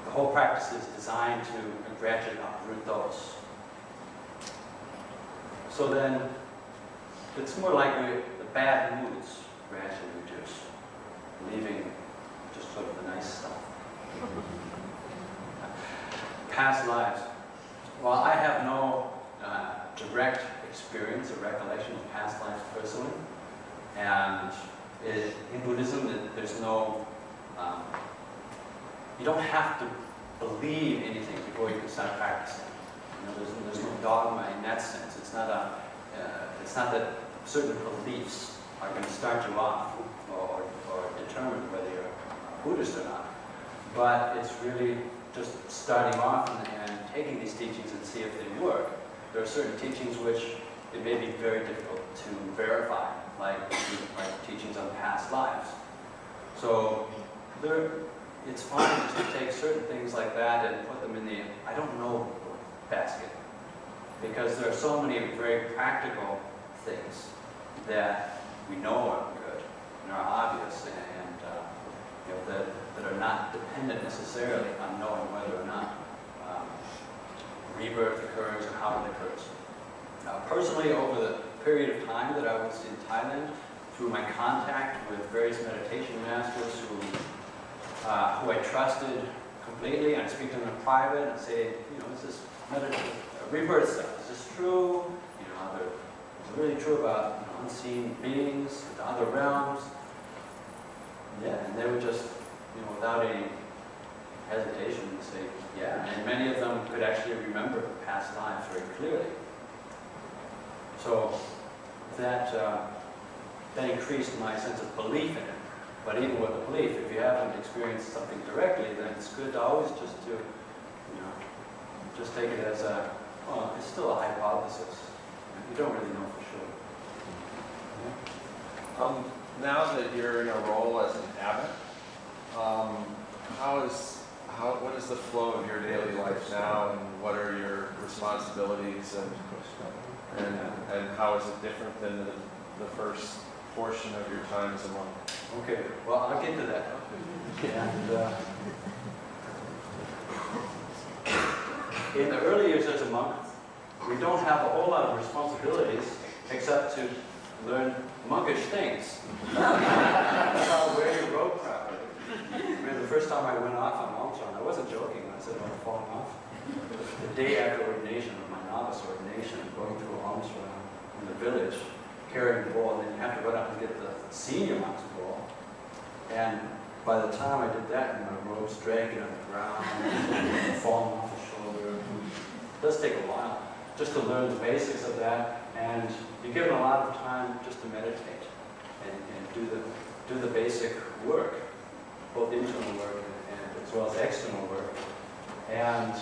the whole practice is designed to gradually uproot those. So then, it's more likely the bad moods gradually reduce, leaving just sort of the nice stuff. Past lives. Well, I have no direct experience or recollection of past lives personally. And in Buddhism, there's no, you don't have to believe anything before you can start practicing. You know, there's no dogma in that sense. It's not that certain beliefs are going to start you off or determine whether you're a Buddhist or not. But it's really just starting off and taking these teachings and see if they work. There are certain teachings which it may be very difficult to verify, like teachings on past lives. So it's fine just to take certain things like that and put them in the I don't know basket. Because there are so many very practical things that we know are good and are obvious and that are not dependent necessarily on knowing whether or not rebirth occurs and how it occurs. Personally, over the period of time that I was in Thailand, through my contact with various meditation masters who I trusted completely, I'd speak to them in private and say, you know, is this rebirth stuff, is this true? You know, is it really true about unseen beings, the other realms? Yeah, and they would just, without any hesitation, say, yeah. And many of them could actually remember past lives very clearly. So that increased my sense of belief in it. But even with the belief, if you haven't experienced something directly, then it's good to always just to, just take it as it's still a hypothesis. You don't really know for sure. Now that you're in a role as an abbot, what is the flow of your daily life now, and what are your responsibilities, and how is it different than the first portion of your time as a monk? Okay, well, I'll get to that. And in the early years as a monk, we don't have a whole lot of responsibilities except to learn monkish things. How to wear your robe properly. I mean, the first time I went off on alms run, I wasn't joking when I said about falling off. The day after ordination, of my novice ordination, going through alms run in the village, carrying the bowl, and then you have to run up and get the senior monk's bowl. And by the time I did that, my robe's dragging on the ground, falling off the shoulder. It does take a while just to learn the basics of that. And you're given a lot of time just to meditate and do the basic work, both internal work and as well as external work, and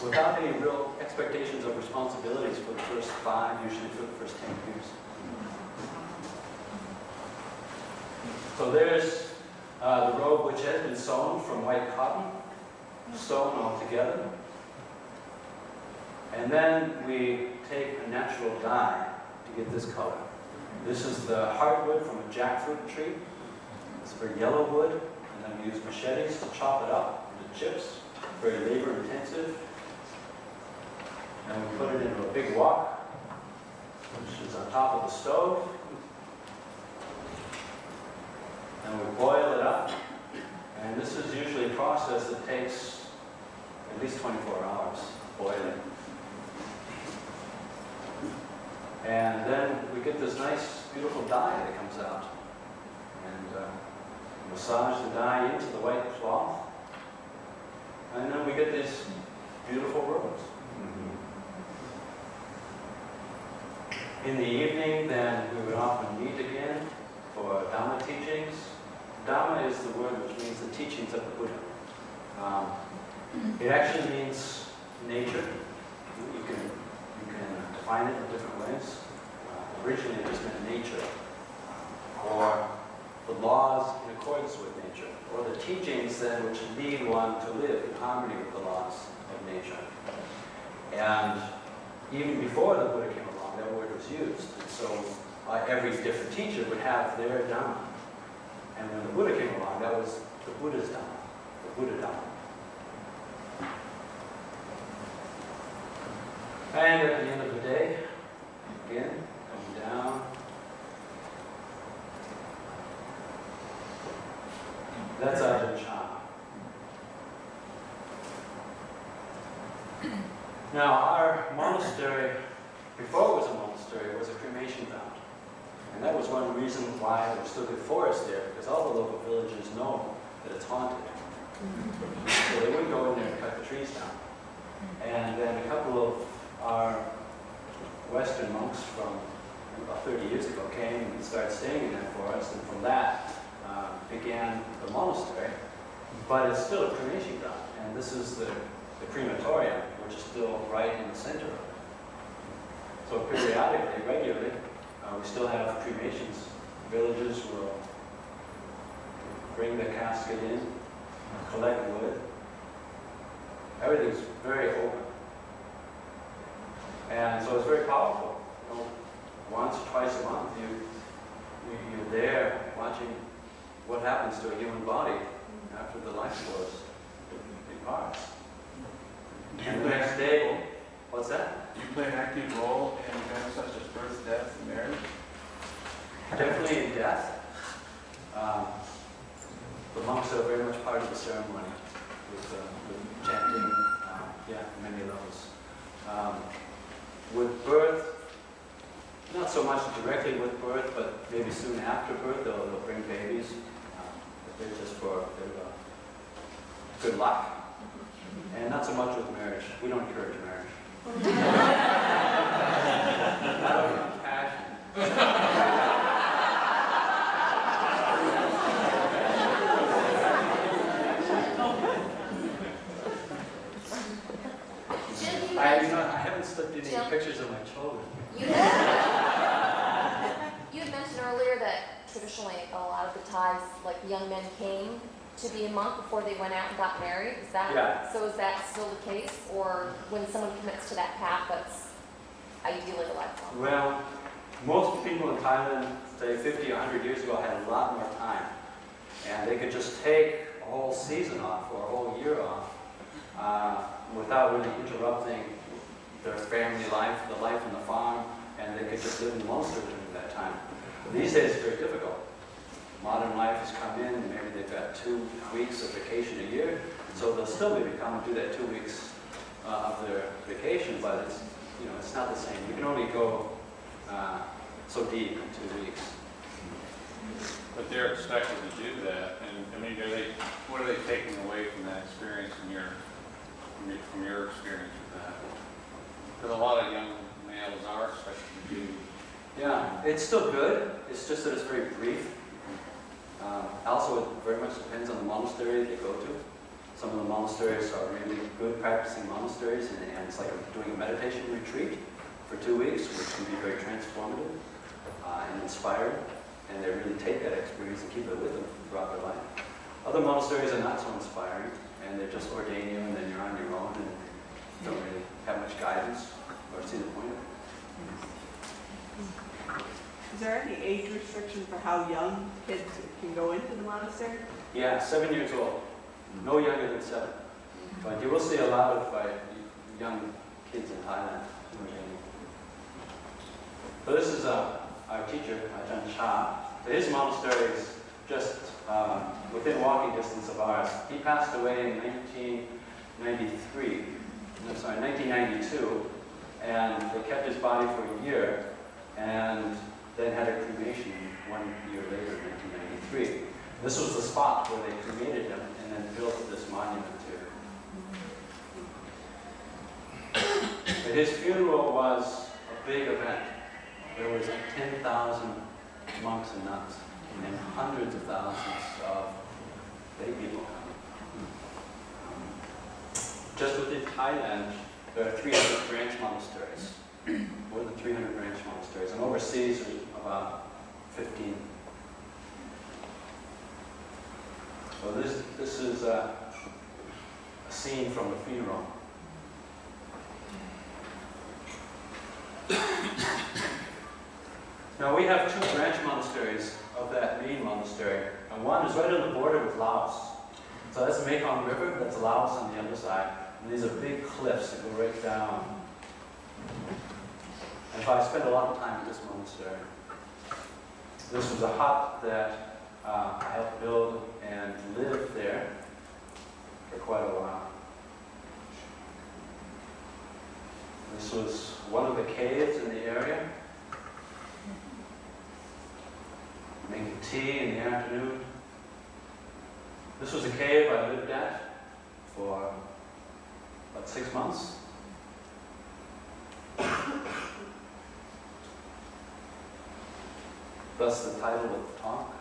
without any real expectations of responsibilities for the first 5, usually for the first 10 years. So there's the robe which has been sewn from white cotton, sewn all together. And then we take a natural dye to get this color. This is the heartwood from a jackfruit tree. It's very yellow wood, and then we use machetes to chop it up into chips, very labor intensive. And we put it into a big wok, which is on top of the stove. And we boil it up. And this is usually a process that takes at least 24 hours boiling. And then we get this nice, beautiful dye that comes out. And massage the dye into the white cloth. And then we get these beautiful robes. In the evening, then we would often meet again for Dhamma teachings. Dhamma is the word which means the teachings of the Buddha. It actually means nature. You can define it in different ways. Originally it just meant nature, or the laws in accordance with nature, or the teachings then which lead one to live in harmony with the laws of nature. And even before the Buddha came along, that word was used. And so every different teacher would have their Dhamma. And when the Buddha came along, that was the Buddha's Dhamma, the Buddha Dhamma. And at the end of the day, again, coming down. That's Ajahn Chandako. Now, our monastery, before it was a monastery, was a cremation ground. And that was one reason why there's still good forest there, because all the local villagers know that it's haunted. So they wouldn't go in there and cut the trees down. And then a couple of our Western monks from about 30 years ago came and started staying in that forest, and from that began the monastery. But it's still a cremation ground, and this is the crematorium, which is still right in the center of it. So periodically, regularly, we still have cremations. Villagers will bring the casket in, collect wood. Everything's very open. And so it's very powerful. You know, once or twice a month, you're there watching what happens to a human body after the life force departs. And the next day, what's that? Do you play an active role in events such as birth, death, and marriage? Definitely in death. The monks are very much part of the ceremony with chanting, many levels. With birth, not so much directly with birth, but maybe soon after birth, they'll bring babies. They're just for a bit of good luck. And not so much with marriage. We don't encourage marriage. Not with passion. I haven't slipped in any pictures of my children. You had mentioned earlier that traditionally a lot of the Thais, like young men came to be a monk before they went out and got married. Is that so? Is that still the case, or when someone commits to that path, that's ideally a lifelong? Well, most people in Thailand, say 50, 100 years ago, had a lot more time, and they could just take a whole season off or a whole year off without really interrupting their family life, the life on the farm, and they could just live in the monastery during that time. These days, it's very difficult. Modern life has come in, and maybe they've got 2 weeks of vacation a year, so they'll still maybe come and do that 2 weeks of their vacation, but it's not the same. You can only go so deep in 2 weeks. But they're expected to do that, and I mean, what are they taking away from that experience from your experience with that? Because a lot of young males are expected to do. Yeah, it's still good. It's just that it's very brief. Also, it very much depends on the monastery they go to. Some of the monasteries are really good practicing monasteries, and it's like doing a meditation retreat for 2 weeks, which can be very transformative and inspiring. And they really take that experience and keep it with them throughout their life. Other monasteries are not so inspiring, and they just ordain you, and then you're on your own, and don't really have much guidance or see the point of it. Is there any age restriction for how young kids can go into the monastery? Yeah, 7 years old. No younger than 7. But you will see a lot of young kids in Thailand. So this is our teacher, Ajahn Chandako. His monastery is just within walking distance of ours. He passed away in 1992, and they kept his body for a year, and then had a cremation 1 year later, in 1993. This was the spot where they cremated him and then built this monument to him. But his funeral was a big event. There was like 10,000 monks and nuns and hundreds of thousands of lay people come. Just within Thailand, there are 300 branch monasteries, more than 300 branch monasteries, and overseas there's about 15. So this is a scene from the funeral. Now we have 2 branch monasteries of that main monastery, and one is right on the border with Laos. So that's the Mekong River, that's Laos on the other side, and these are big cliffs that go right down. And if I spent a lot of time in this monastery, this was a hut that I helped build and lived there for quite a while. This was one of the caves in the area. Making tea in the afternoon. This was a cave I lived at for about 6 months. Thus the title of the talk.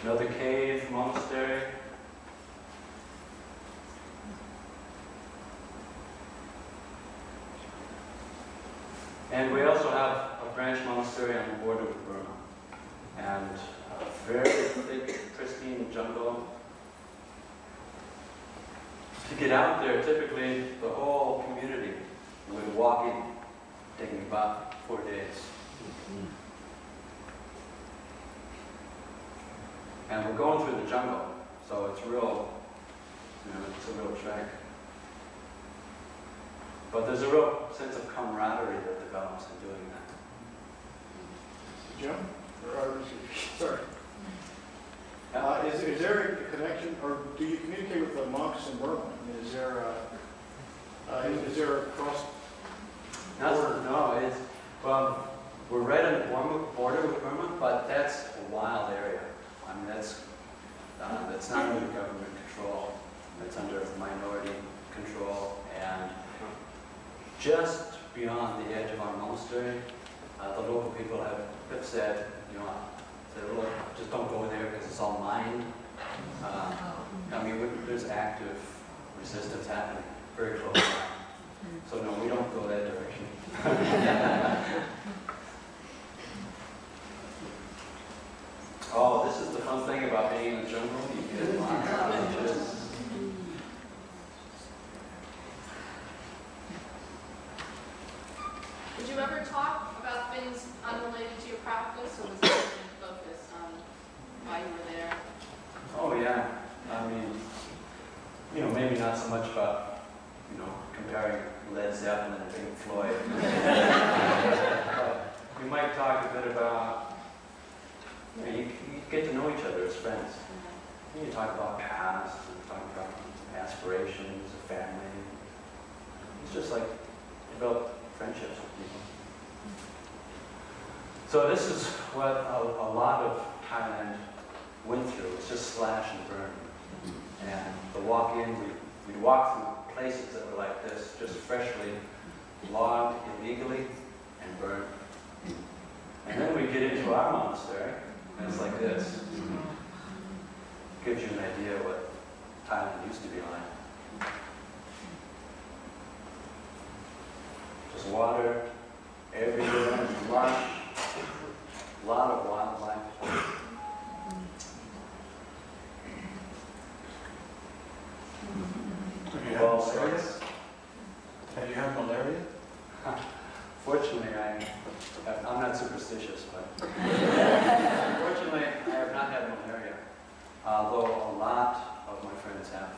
Another cave monastery. And we also have a branch monastery on the border with Burma. And a very thick, pristine jungle. To get out there, typically the whole community would walk in, taking about 4 days. And we're going through the jungle, so it's real, it's a real trek. But there's a real sense of camaraderie that develops in doing that. Jim? Sorry. Is there a connection, or do you communicate with the monks in Burma? I mean, is there a cross? No, it's, well, we're right on the border with Burma, but that's a wild area. I mean, that's not under government control. It's under minority control, and just beyond the edge of our monastery, the local people have said, look, just don't go there because it's all mined. I mean, there's active resistance happening very close by. So no, we don't go that direction. Oh, this is the fun thing about being in the jungle. You get a lot of adventures. Did you ever talk about things unrelated to your practice, or was it focused on why you were there? Oh yeah, I mean, maybe not so much about, comparing Led Zeppelin and Pink Floyd. But we might talk a bit about, you get to know each other as friends. You talk about past, and talk about aspirations, a family. It's just like develop friendships with people. So this is what a lot of Thailand went through. It's just slash and burn. And to walk in, we'd walk through places that were like this, just freshly logged illegally and burned. And then we get into our monastery, and it's like this. Gives you an idea of what Thailand used to be like. Just water everywhere, lush, a lot of wildlife. Have you had malaria? Fortunately, I'm not superstitious, but fortunately, I have not had malaria, although a lot of my friends have.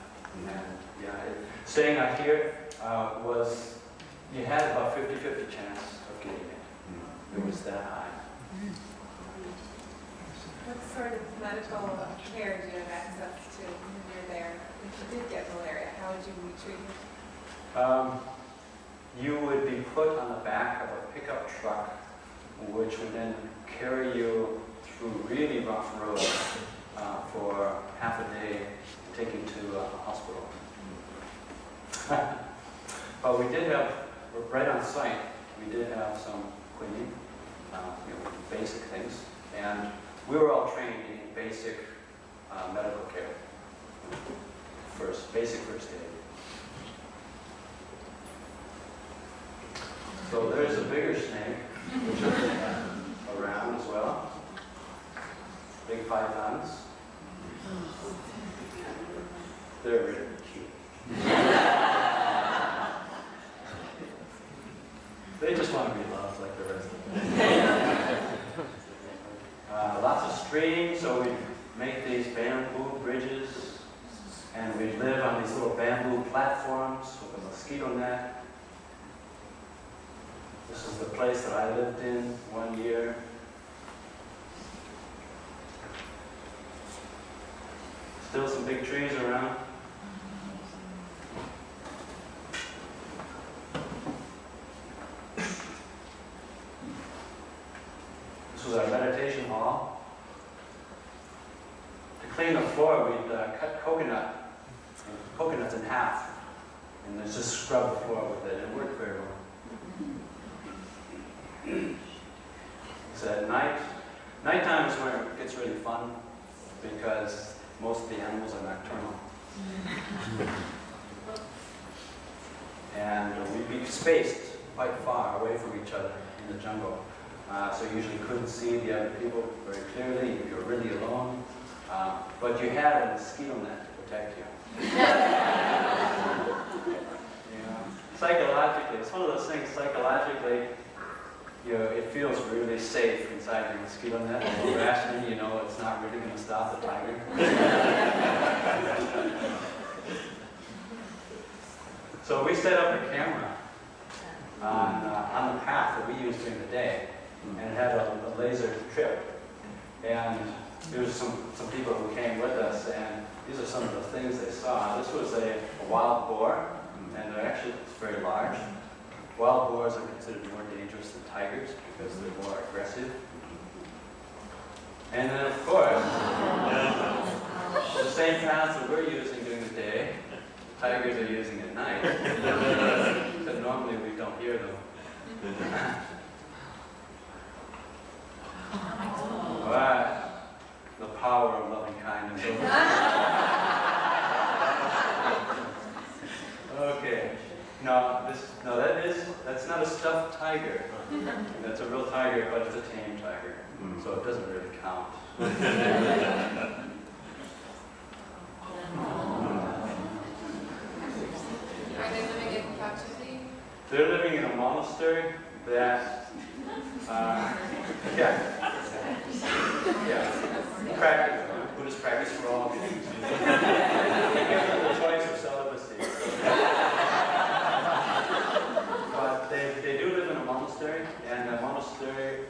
And yeah, staying out here you had about 50-50 chance of getting it. It was that high. What sort of medical care do you have access to when you're there? If you did get malaria, how would you be treated? You would be put on the back of a pickup truck, which would then carry you through really rough roads for half a day, take you to a hospital. But we did have, right on site, we did have some cleaning, basic things. And we were all trained in basic medical care. Basic first aid. So there's a bigger snake, which is around as well. Big pythons. They're really cute. They just want to be loved like the rest of them. Lots of streams, so we make these bamboo bridges, and we live on these little bamboo platforms with a mosquito net. This is the place that I lived in 1 year. Still some big trees around. This was our meditation hall. To clean the floor, we'd cut coconuts in half, and then just scrub the floor with it. It worked very well. So at night, nighttime is where it gets really fun because most of the animals are nocturnal. And we'd be spaced quite far away from each other in the jungle. So you usually couldn't see the other people very clearly if you were really alone. But you had a mosquito net to protect you. Psychologically, it's one of those things psychologically, it feels really safe inside your mosquito net. And rationally, it's not really going to stop the tiger. So we set up a camera on the path that we used during the day, and it had a laser trip. And there was some people who came with us, and these are some of the things they saw. This was a wild boar, and it's very large. Wild boars are considered more dangerous than tigers because they're more aggressive. And then, of course, the same paths that we're using during the day, tigers are using at night. But normally we don't hear them. All right. The power of loving kindness. Okay. That's not a stuffed tiger. That's a real tiger, but it's a tame tiger. So it doesn't really count. Are they living in captivity? They're living in a monastery that, practice, Buddhist practice for all. The choice of celibacy. But they do live in a monastery, and the monastery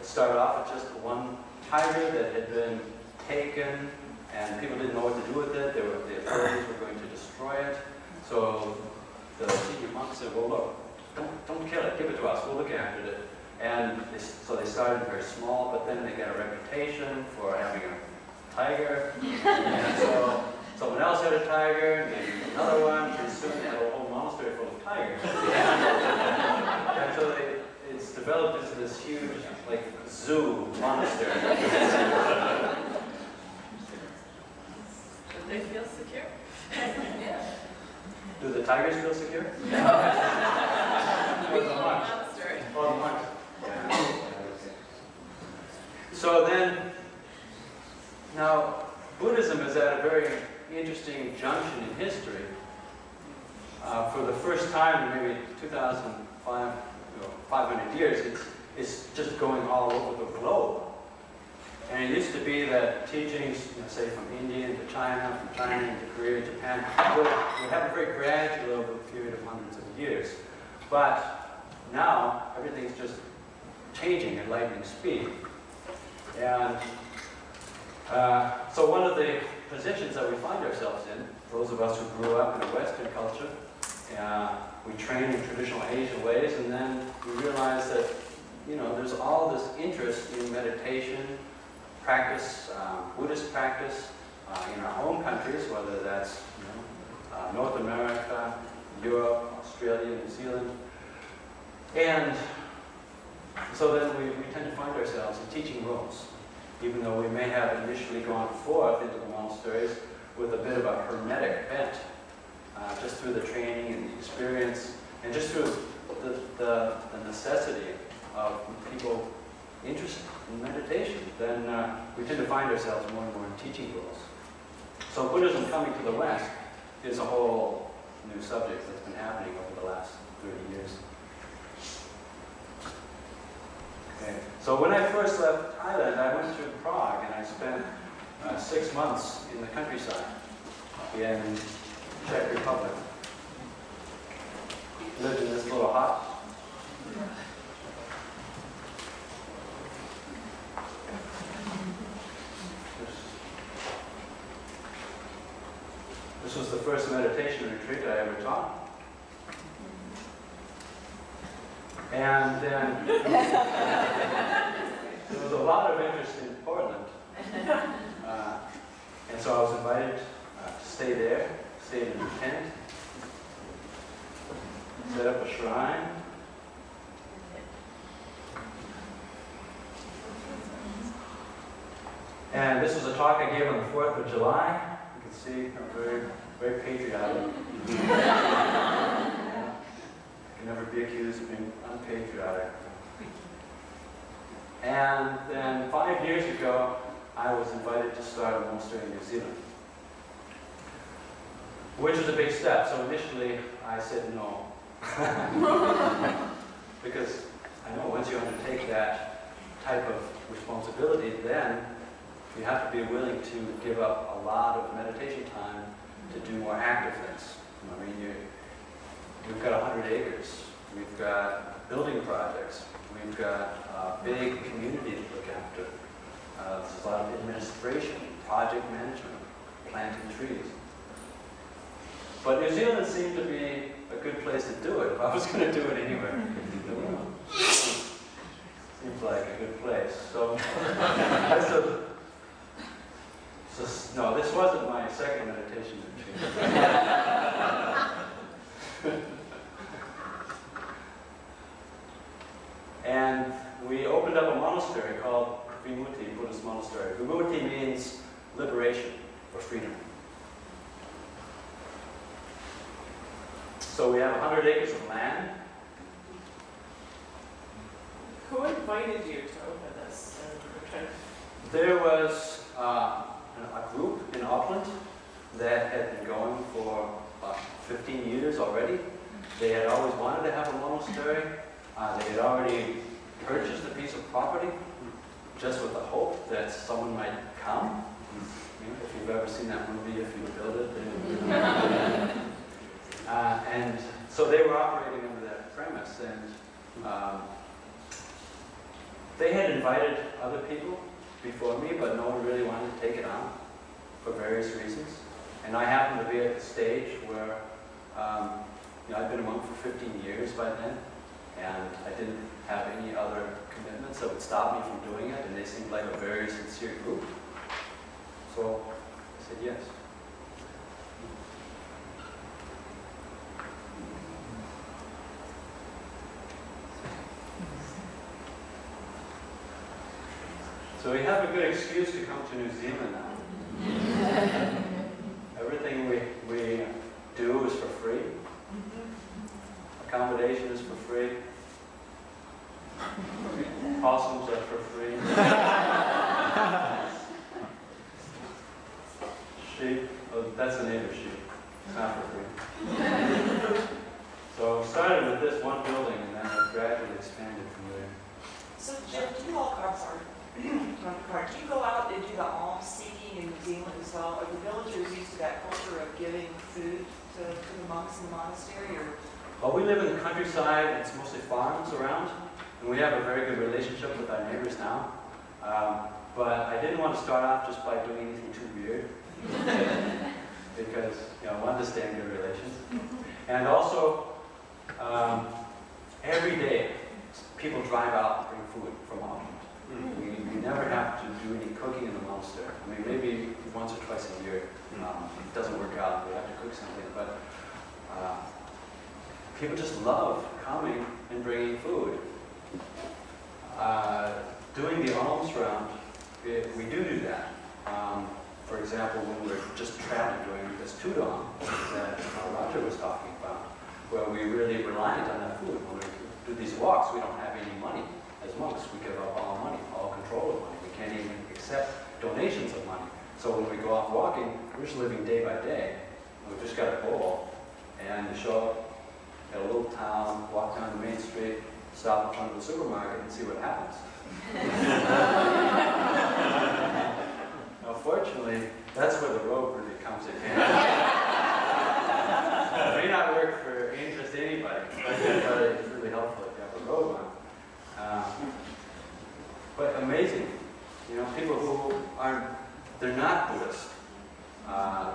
started off with just one tiger that had been taken, and people didn't know what to do with it. The authorities were going to destroy it. So the senior monk said, well, look, don't kill it, give it to us, we'll look after it. And so they started very small, but then they got a reputation for having a tiger. And so someone else had a tiger, and another one, and soon they had a whole monastery full of tigers. And so it's developed as this huge, zoo monastery. Do they feel secure? Yeah. Do the tigers feel secure? No. Or the monks? Or the monks. So then, now, Buddhism is at a very interesting junction in history. For the first time in maybe 500 years, it's just going all over the globe. And it used to be that teachings, say from India to China, from China to Korea, Japan, would happen very gradually over a period of hundreds of years. But now, everything's just changing at lightning speed. And so one of the positions that we find ourselves in, those of us who grew up in a Western culture, we train in traditional Asian ways, and then we realize that, there's all this interest in meditation, practice, Buddhist practice, in our home countries, whether that's North America, Europe, Australia, New Zealand. And so then we tend to find ourselves in teaching roles, even though we may have initially gone forth into the monasteries with a bit of a hermetic bent, just through the training and the experience, and just through the necessity of people interested in meditation. Then we tend to find ourselves more and more in teaching roles. So Buddhism coming to the West is a whole new subject that's been happening over the last 30 years. Okay. So when I first left Thailand, I went to Prague and I spent 6 months in the countryside in Czech Republic. Lived in this little hut. This was the first meditation retreat I ever taught. And then there was a lot of interest in Portland. And so I was invited to stay there, stayed in a tent, set up a shrine. And this was a talk I gave on the 4th of July. You can see I'm very, very patriotic. Can never be accused of being unpatriotic. And then 5 years ago, I was invited to start a monastery in New Zealand, which was a big step. So initially, I said no. Because I know once you undertake that type of responsibility, then you have to be willing to give up a lot of meditation time to do more active things. I mean, we've got 100 acres. We've got building projects. We've got a big community to look after. There's a lot of administration, project management, planting trees. But New Zealand seemed to be a good place to do it if I was going to do it anywhere. Seems like a good place. So, no, this wasn't my second meditation retreat. And we opened up a monastery called Vimutti, Buddhist monastery. Vimutti means liberation or freedom. So we have 100 acres of land. Who invited you to open this? There was a group in Auckland that had been going for about 15 years already. They had always wanted to have a monastery. They had already purchased a piece of property just with the hope that someone might come. If you've ever seen that movie, If You Build It, they would. And so they were operating under that premise, and they had invited other people before me, but no one really wanted to take it on for various reasons. And I happened to be at the stage where I'd been a monk for 15 years by then, and I didn't have any other commitments that would stop me from doing it, and they seemed like a very sincere group. So I said yes. So we have a good excuse to come to New Zealand now. Everything we do is for free. Accommodation is for free. Possums are for free. Sheep, oh, that's a native sheep. It's not for free. So we started with this one building, and then it gradually expanded from there. So Jim, do you all do you go out and do the alms seeking in New Zealand as well? Are the villagers used to that culture of giving food to the monks in the monastery? Or? Well, we live in the countryside. It's mostly farms around, and we have a very good relationship with our neighbors now. But I didn't want to start off just by doing anything too weird, because I wanted to stay in good relations. And also, every day, people drive out and bring food from Auckland. We never have to do any cooking in the monastery. I mean, maybe once or twice a year. It doesn't work out. We have to cook something. But people just love coming and bringing food. Doing the alms round, we do that. For example, when we're just traveling, doing this tudong that Roger was talking about, where we really reliant on that food. When we do these walks, we don't have any money. As monks, we give up all money, all control of money. We can't even accept donations of money. So when we go off walking, we're just living day by day. We've just got a bowl, and we show up at a little town, walk down the main street, stop in front of the supermarket, and see what happens. Now, fortunately, that's where the robe really comes in handy. It may not work for just anybody, but it's really helpful if you have a robe on. But amazing, you know, people who they're not Buddhist.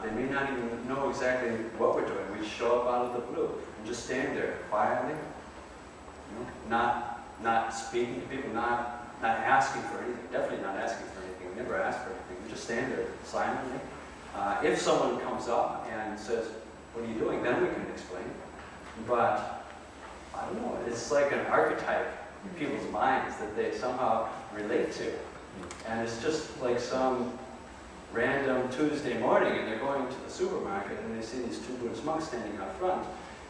They may not even know exactly what we're doing. We show up out of the blue and just stand there quietly, you know, not speaking to people, not asking for anything. Definitely not asking for anything. We never ask for anything. We just stand there silently. If someone comes up and says, "What are you doing?" then we can explain. But I don't know. It's like an archetype in people's minds that they somehow relate to, and it's just like some random Tuesday morning, and they're going to the supermarket, and they see these two Buddhist monks standing out front,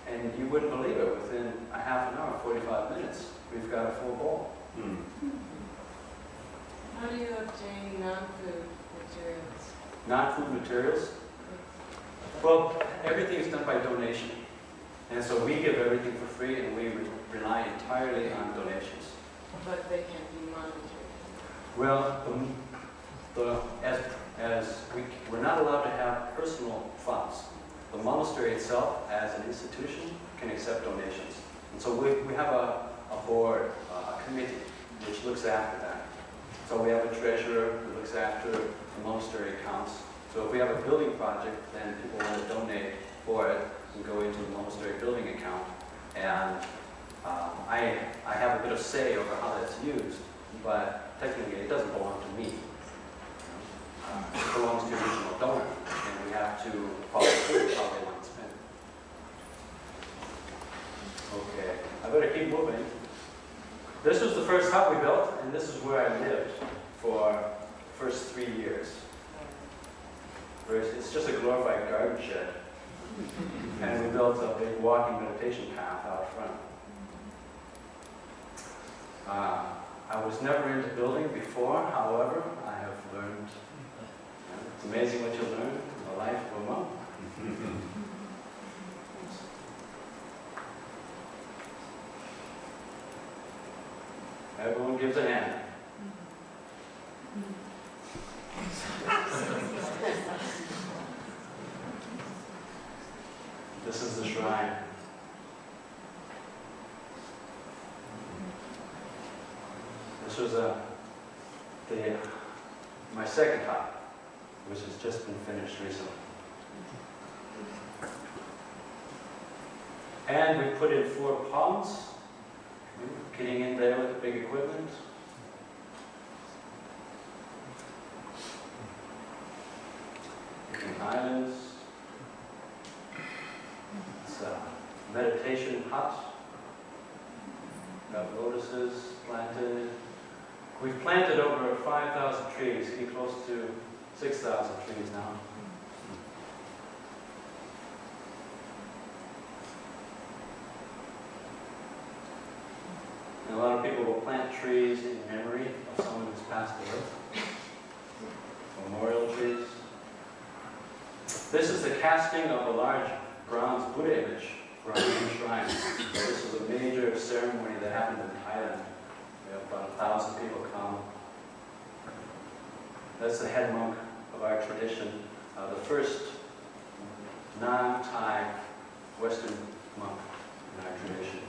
and you wouldn't believe it. Within a half an hour, 45 minutes, we've got a full bowl. How do you obtain non-food materials? Non-food materials? Well, everything is done by donation. And so we give everything for free, and we rely entirely on donations. But they can't be monetary. Well, we're not allowed to have personal funds. The monastery itself, as an institution, can accept donations. And so we have a board, a committee, which looks after that. So we have a treasurer who looks after the monastery accounts. So if we have a building project, then people want to donate for it and go into the monastery building account. And I have a bit of say over how that's used, but technically it doesn't belong to me. It belongs to the original donor, and we have to follow through how they want to spend it. Okay, I better keep moving. This was the first hut we built, and this is where I lived for the first 3 years. It's just a glorified garden shed. And we built a big walking meditation path out front. I was never into building before, however, I have learned. It's amazing what you learn in the life of a monk. Everyone gives a hand. This is the shrine. This was my second hut, which has just been finished recently. And we put in 4 ponds, getting in there with the big equipment. Making islands. It's a meditation hut. Got lotuses planted. We've planted over 5,000 trees, getting close to 6,000 trees now. And a lot of people will plant trees in memory of someone who's passed away. Memorial trees. This is the casting of a large bronze Buddha image for our main shrine. This was a major ceremony that happened in Thailand. We have about 1,000 people come. That's the head monk of our tradition, the first non-Thai Western monk in our tradition.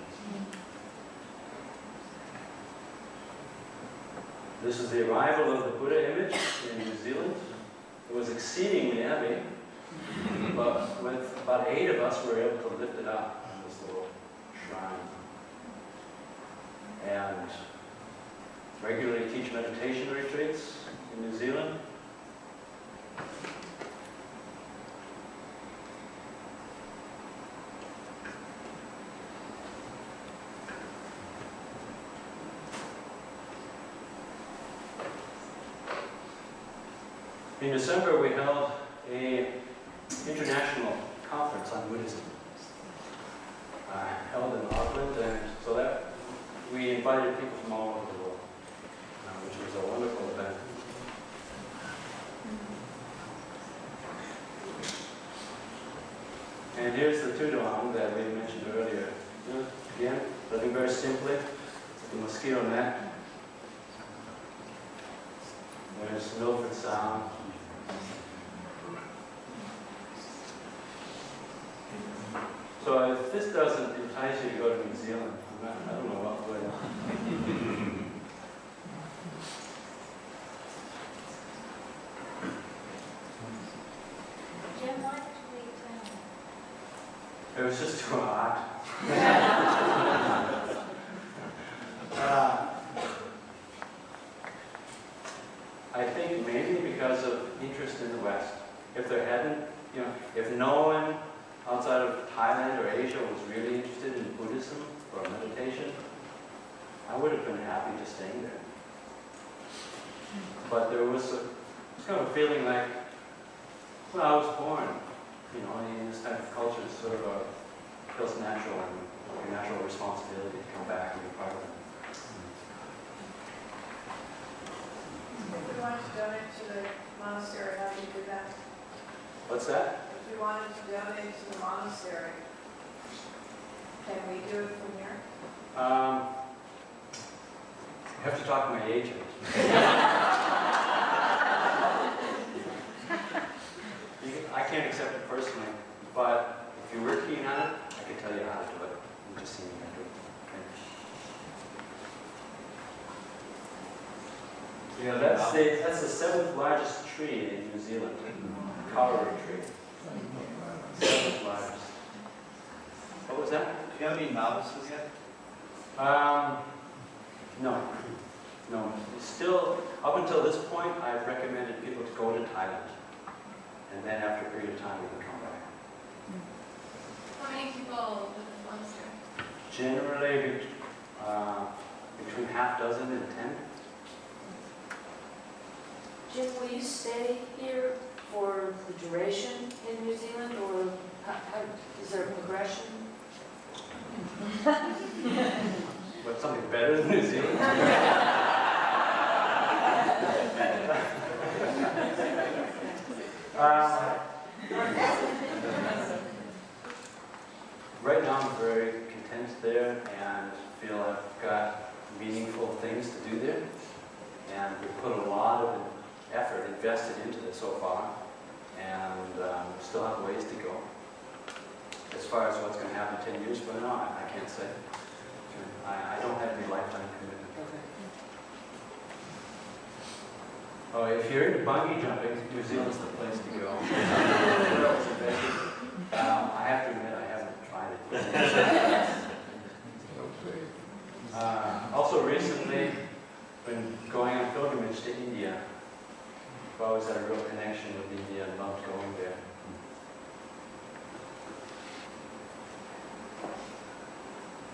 This is the arrival of the Buddha image in New Zealand. It was exceedingly heavy, but with about 8 of us, we were able to lift it up in this little shrine. And regularly teach meditation retreats in New Zealand. In December, we held a international conference on Buddhism, held in Auckland, and so that we invited people from all over the world, which was a wonderful event. And here's the tudong that we mentioned earlier. Again, living very simply, the mosquito net. There's Milford Sound. So if this doesn't entice you to go to New Zealand, I don't know what would. Jim, why did you leave town? It was just too hot. I think mainly because of interest in the West. If there hadn't, if no one outside of Thailand or Asia was really interested in Buddhism or meditation, I would have been happy just staying there. But there was kind of a feeling like, well, I was born, in this type of culture, it's sort of feels natural and a natural responsibility to come back and be part of it. If we wanted to donate to the monastery, how do you do that? What's that? If we wanted to donate to the monastery, can we do it from here? I have to talk to my agent. I can't accept it personally, but if you were keen on it, I can tell you how to do it. You just see me do it. Okay. That's the 7th largest tree in New Zealand. Kauri tree. 7th largest. What was that? Do you have any novices yet? No. No. Still, up until this point, I've recommended people to go to Thailand. And then after a period of time, we can come back. How many people live in the monastery? Generally, between half dozen and 10. Jim, will you stay here for the duration in New Zealand, or is there a progression? What, something better than New Zealand? Right now I'm very content there and feel I've got meaningful things to do there. And we've put a lot of effort invested into this so far, and we still have ways to go. As far as what's going to happen 10 years from now, I can't say. I don't have any lifetime commitment. Oh, if you're into bungee jumping, New Zealand's the place to go. I have to admit, I haven't tried it. Also recently, been going on pilgrimage to India. I've always had a real connection with India and loved going there.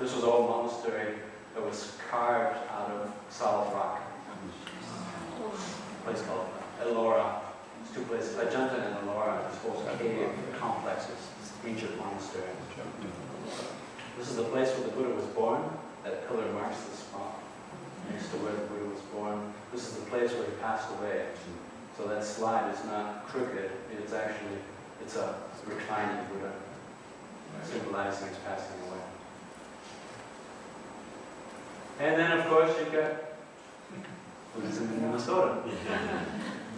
This was an old monastery that was carved out of solid rock. A place called Ellora. It's two places, Ajanta and Ellora, are supposed cave complexes, ancient monastery. This is the place where the Buddha was born. That pillar marks the spot next to where the Buddha was born. This is the place where he passed away. So that slide is not crooked. It's actually, it's a reclining Buddha, symbolizing his passing away. And then, of course, you've got Buddhism in Minnesota.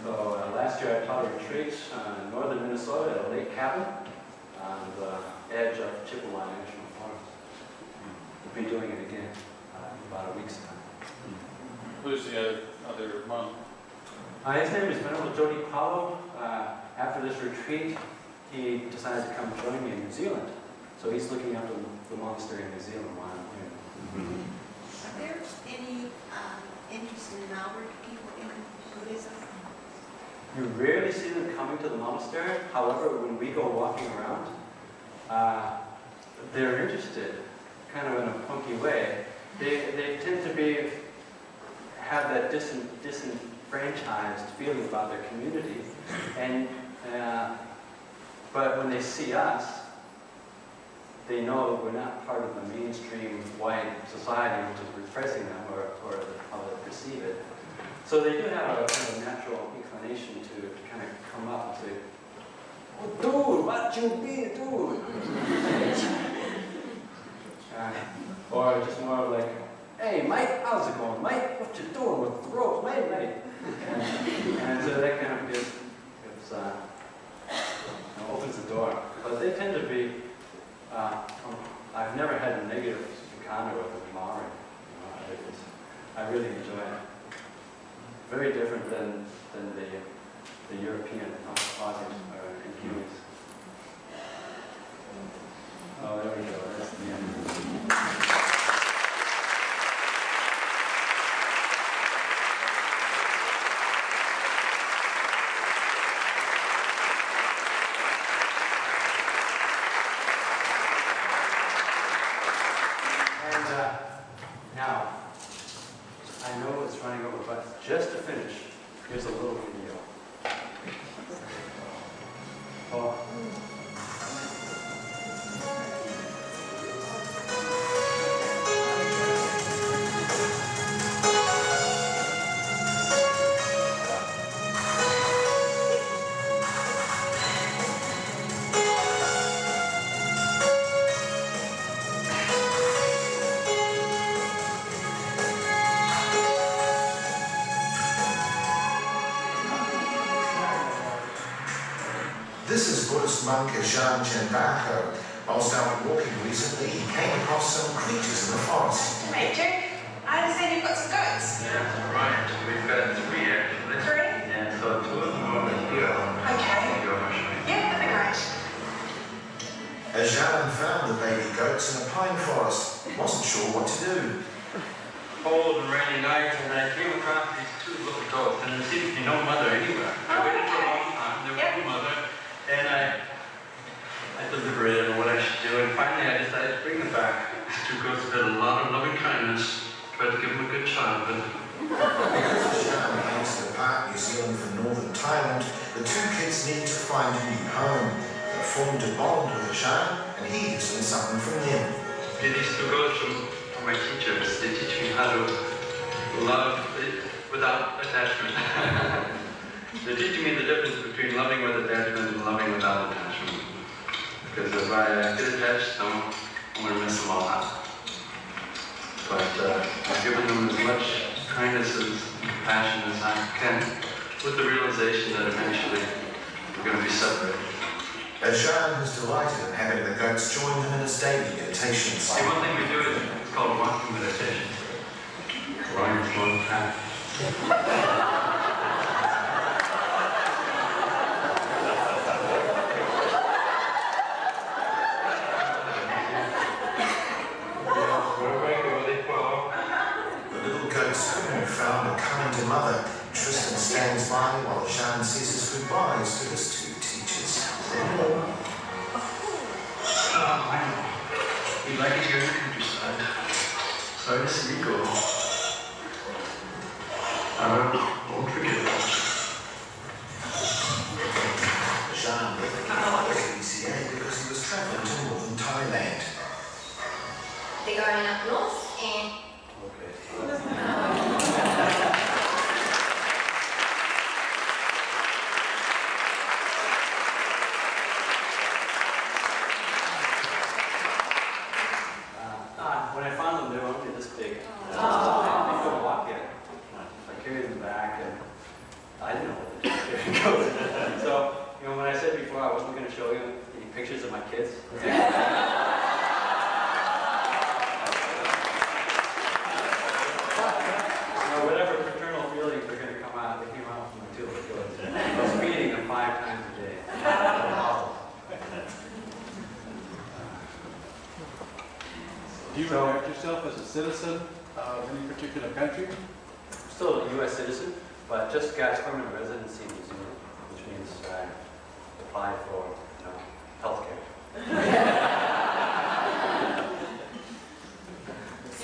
So last year I taught a retreat in northern Minnesota at a lake cabin on the edge of Chippewa National Forest. We'll be doing it again in about a week's time. Who's the other monk? His name is Venerable Jodi Paulo. After this retreat, he decided to come join me in New Zealand. So he's looking after the monastery in New Zealand while I'm here. Are there any interest in our people in Buddhism? You rarely see them coming to the monastery. However, when we go walking around, they're interested, kind of in a punky way. They tend to have that enfranchised feeling about their community. And but when they see us, they know we're not part of the mainstream white society which is repressing them or how they perceive it. So they do have a kind of natural inclination to kind of come up and say, "Oh, dude, what you be, dude?" Or just more like, "Hey, Mike, how's it going? Mike, what you doing with the rope, mate, mate?" And so that kind of gives opens the door. But they tend to be, I've never had a negative encounter with a Maori. I really enjoy it. Very different than the European Aussies or Kiwis. Oh, there we go. That's the end. Now, I know it's running over, but just to finish, here's a little video. Oh. This is Buddhist monk Ajahn Chandako. Whilst out walking recently, he came across some creatures in the forest. Major, I understand you've got some goats. Yeah, right. We've got 3 actually. 3? Yeah, so 2 of them are over here. Okay. Maybe over here. Yeah, that'd be great. Ajahn found the baby goats in a pine forest. Wasn't sure what to do. Cold and rainy night, and I came across these 2 little goats, and there seems to be no mother anywhere. I waited for a long time, there was no mother, and I deliberated on what I should do, and finally I decided to bring them back. These 2 goats did a lot of loving kindness, tried to give them a good childhood. Because Ajahn aims to depart New Zealand for northern Thailand, the 2 kids need to find a new home. They formed a bond with Ajahn, and he has learned something from them. These 2 goats from my teachers, they teach me how to love without attachment. They're teaching me the difference between loving with attachment and loving without attachment. Because if I get attached to them, I'm going to miss them a lot. But I've given them as much kindness and compassion as I can, with the realization that eventually we're going to be separated. Ajahn is delighted in having the goats join him in his daily meditations. See, one thing we do is it's called walking meditation. Running for the path. The little goats couldn't have found a kinder mother. Tristan stands by while Ajahn says his goodbyes to his 2 teachers. We like it here in the countryside. Sorry to see you go. Won't forget it. Ajahn left the PCA because he was travelling to northern Thailand. They're going up north and when I found them, they were only this big. They couldn't walk yet. I carried them back, and I didn't know what to do. So, when I said before I wasn't going to show you any pictures of my kids. Whatever paternal feelings are going to come out, they came out from my 2 little kids. I was feeding them 5 times a day. Do you regard yourself as a citizen of any particular country? I'm still a U.S. citizen, but just got permanent residency in New Zealand, which means I applied for, health care.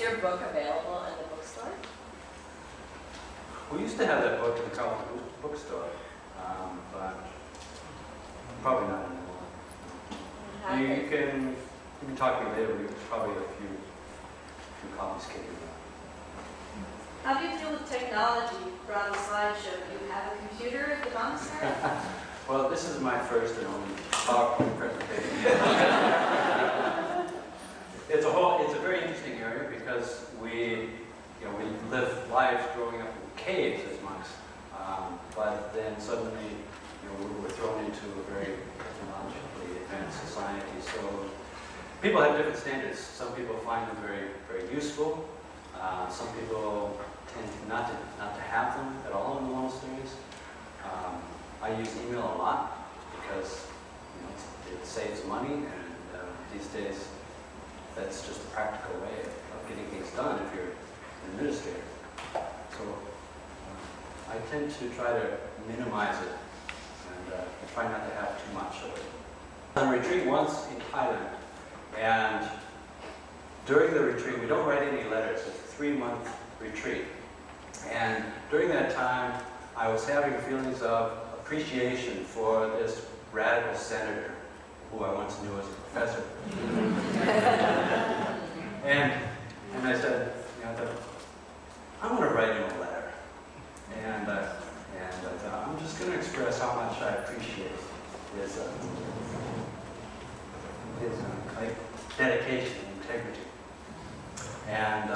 is your book available in the bookstore? We used to have that book in the you can talk to me later. There's probably a few copies kicking around. How do you feel with technology around the slideshow? Do you have a computer at the monastery? Well, this is my first and only PowerPoint presentation. It's a very interesting area because we live lives growing up in caves as monks, but then suddenly, we were thrown into a very technologically advanced society. So people have different standards. Some people find them very, very useful. Some people tend not to have them at all in the monasteries. I use email a lot because it saves money, and these days that's just a practical way of getting things done if you're an administrator. So I tend to try to minimize it and try not to have too much of it. On a retreat once in Thailand, and during the retreat we don't write any letters. It's a 3-month retreat, and during that time I was having feelings of appreciation for this radical senator who I once knew as a professor. and I said, I'm going to write him a letter. And I thought, I'm just going to express how much I appreciate his dedication and integrity. And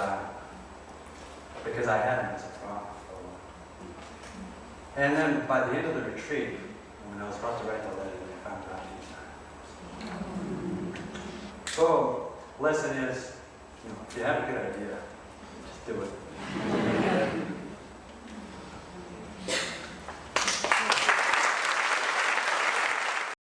because I had him as a prop for a while. And then by the end of the retreat, when I was about to write the letter, I found out he was dying. So, lesson is, if you have a good idea,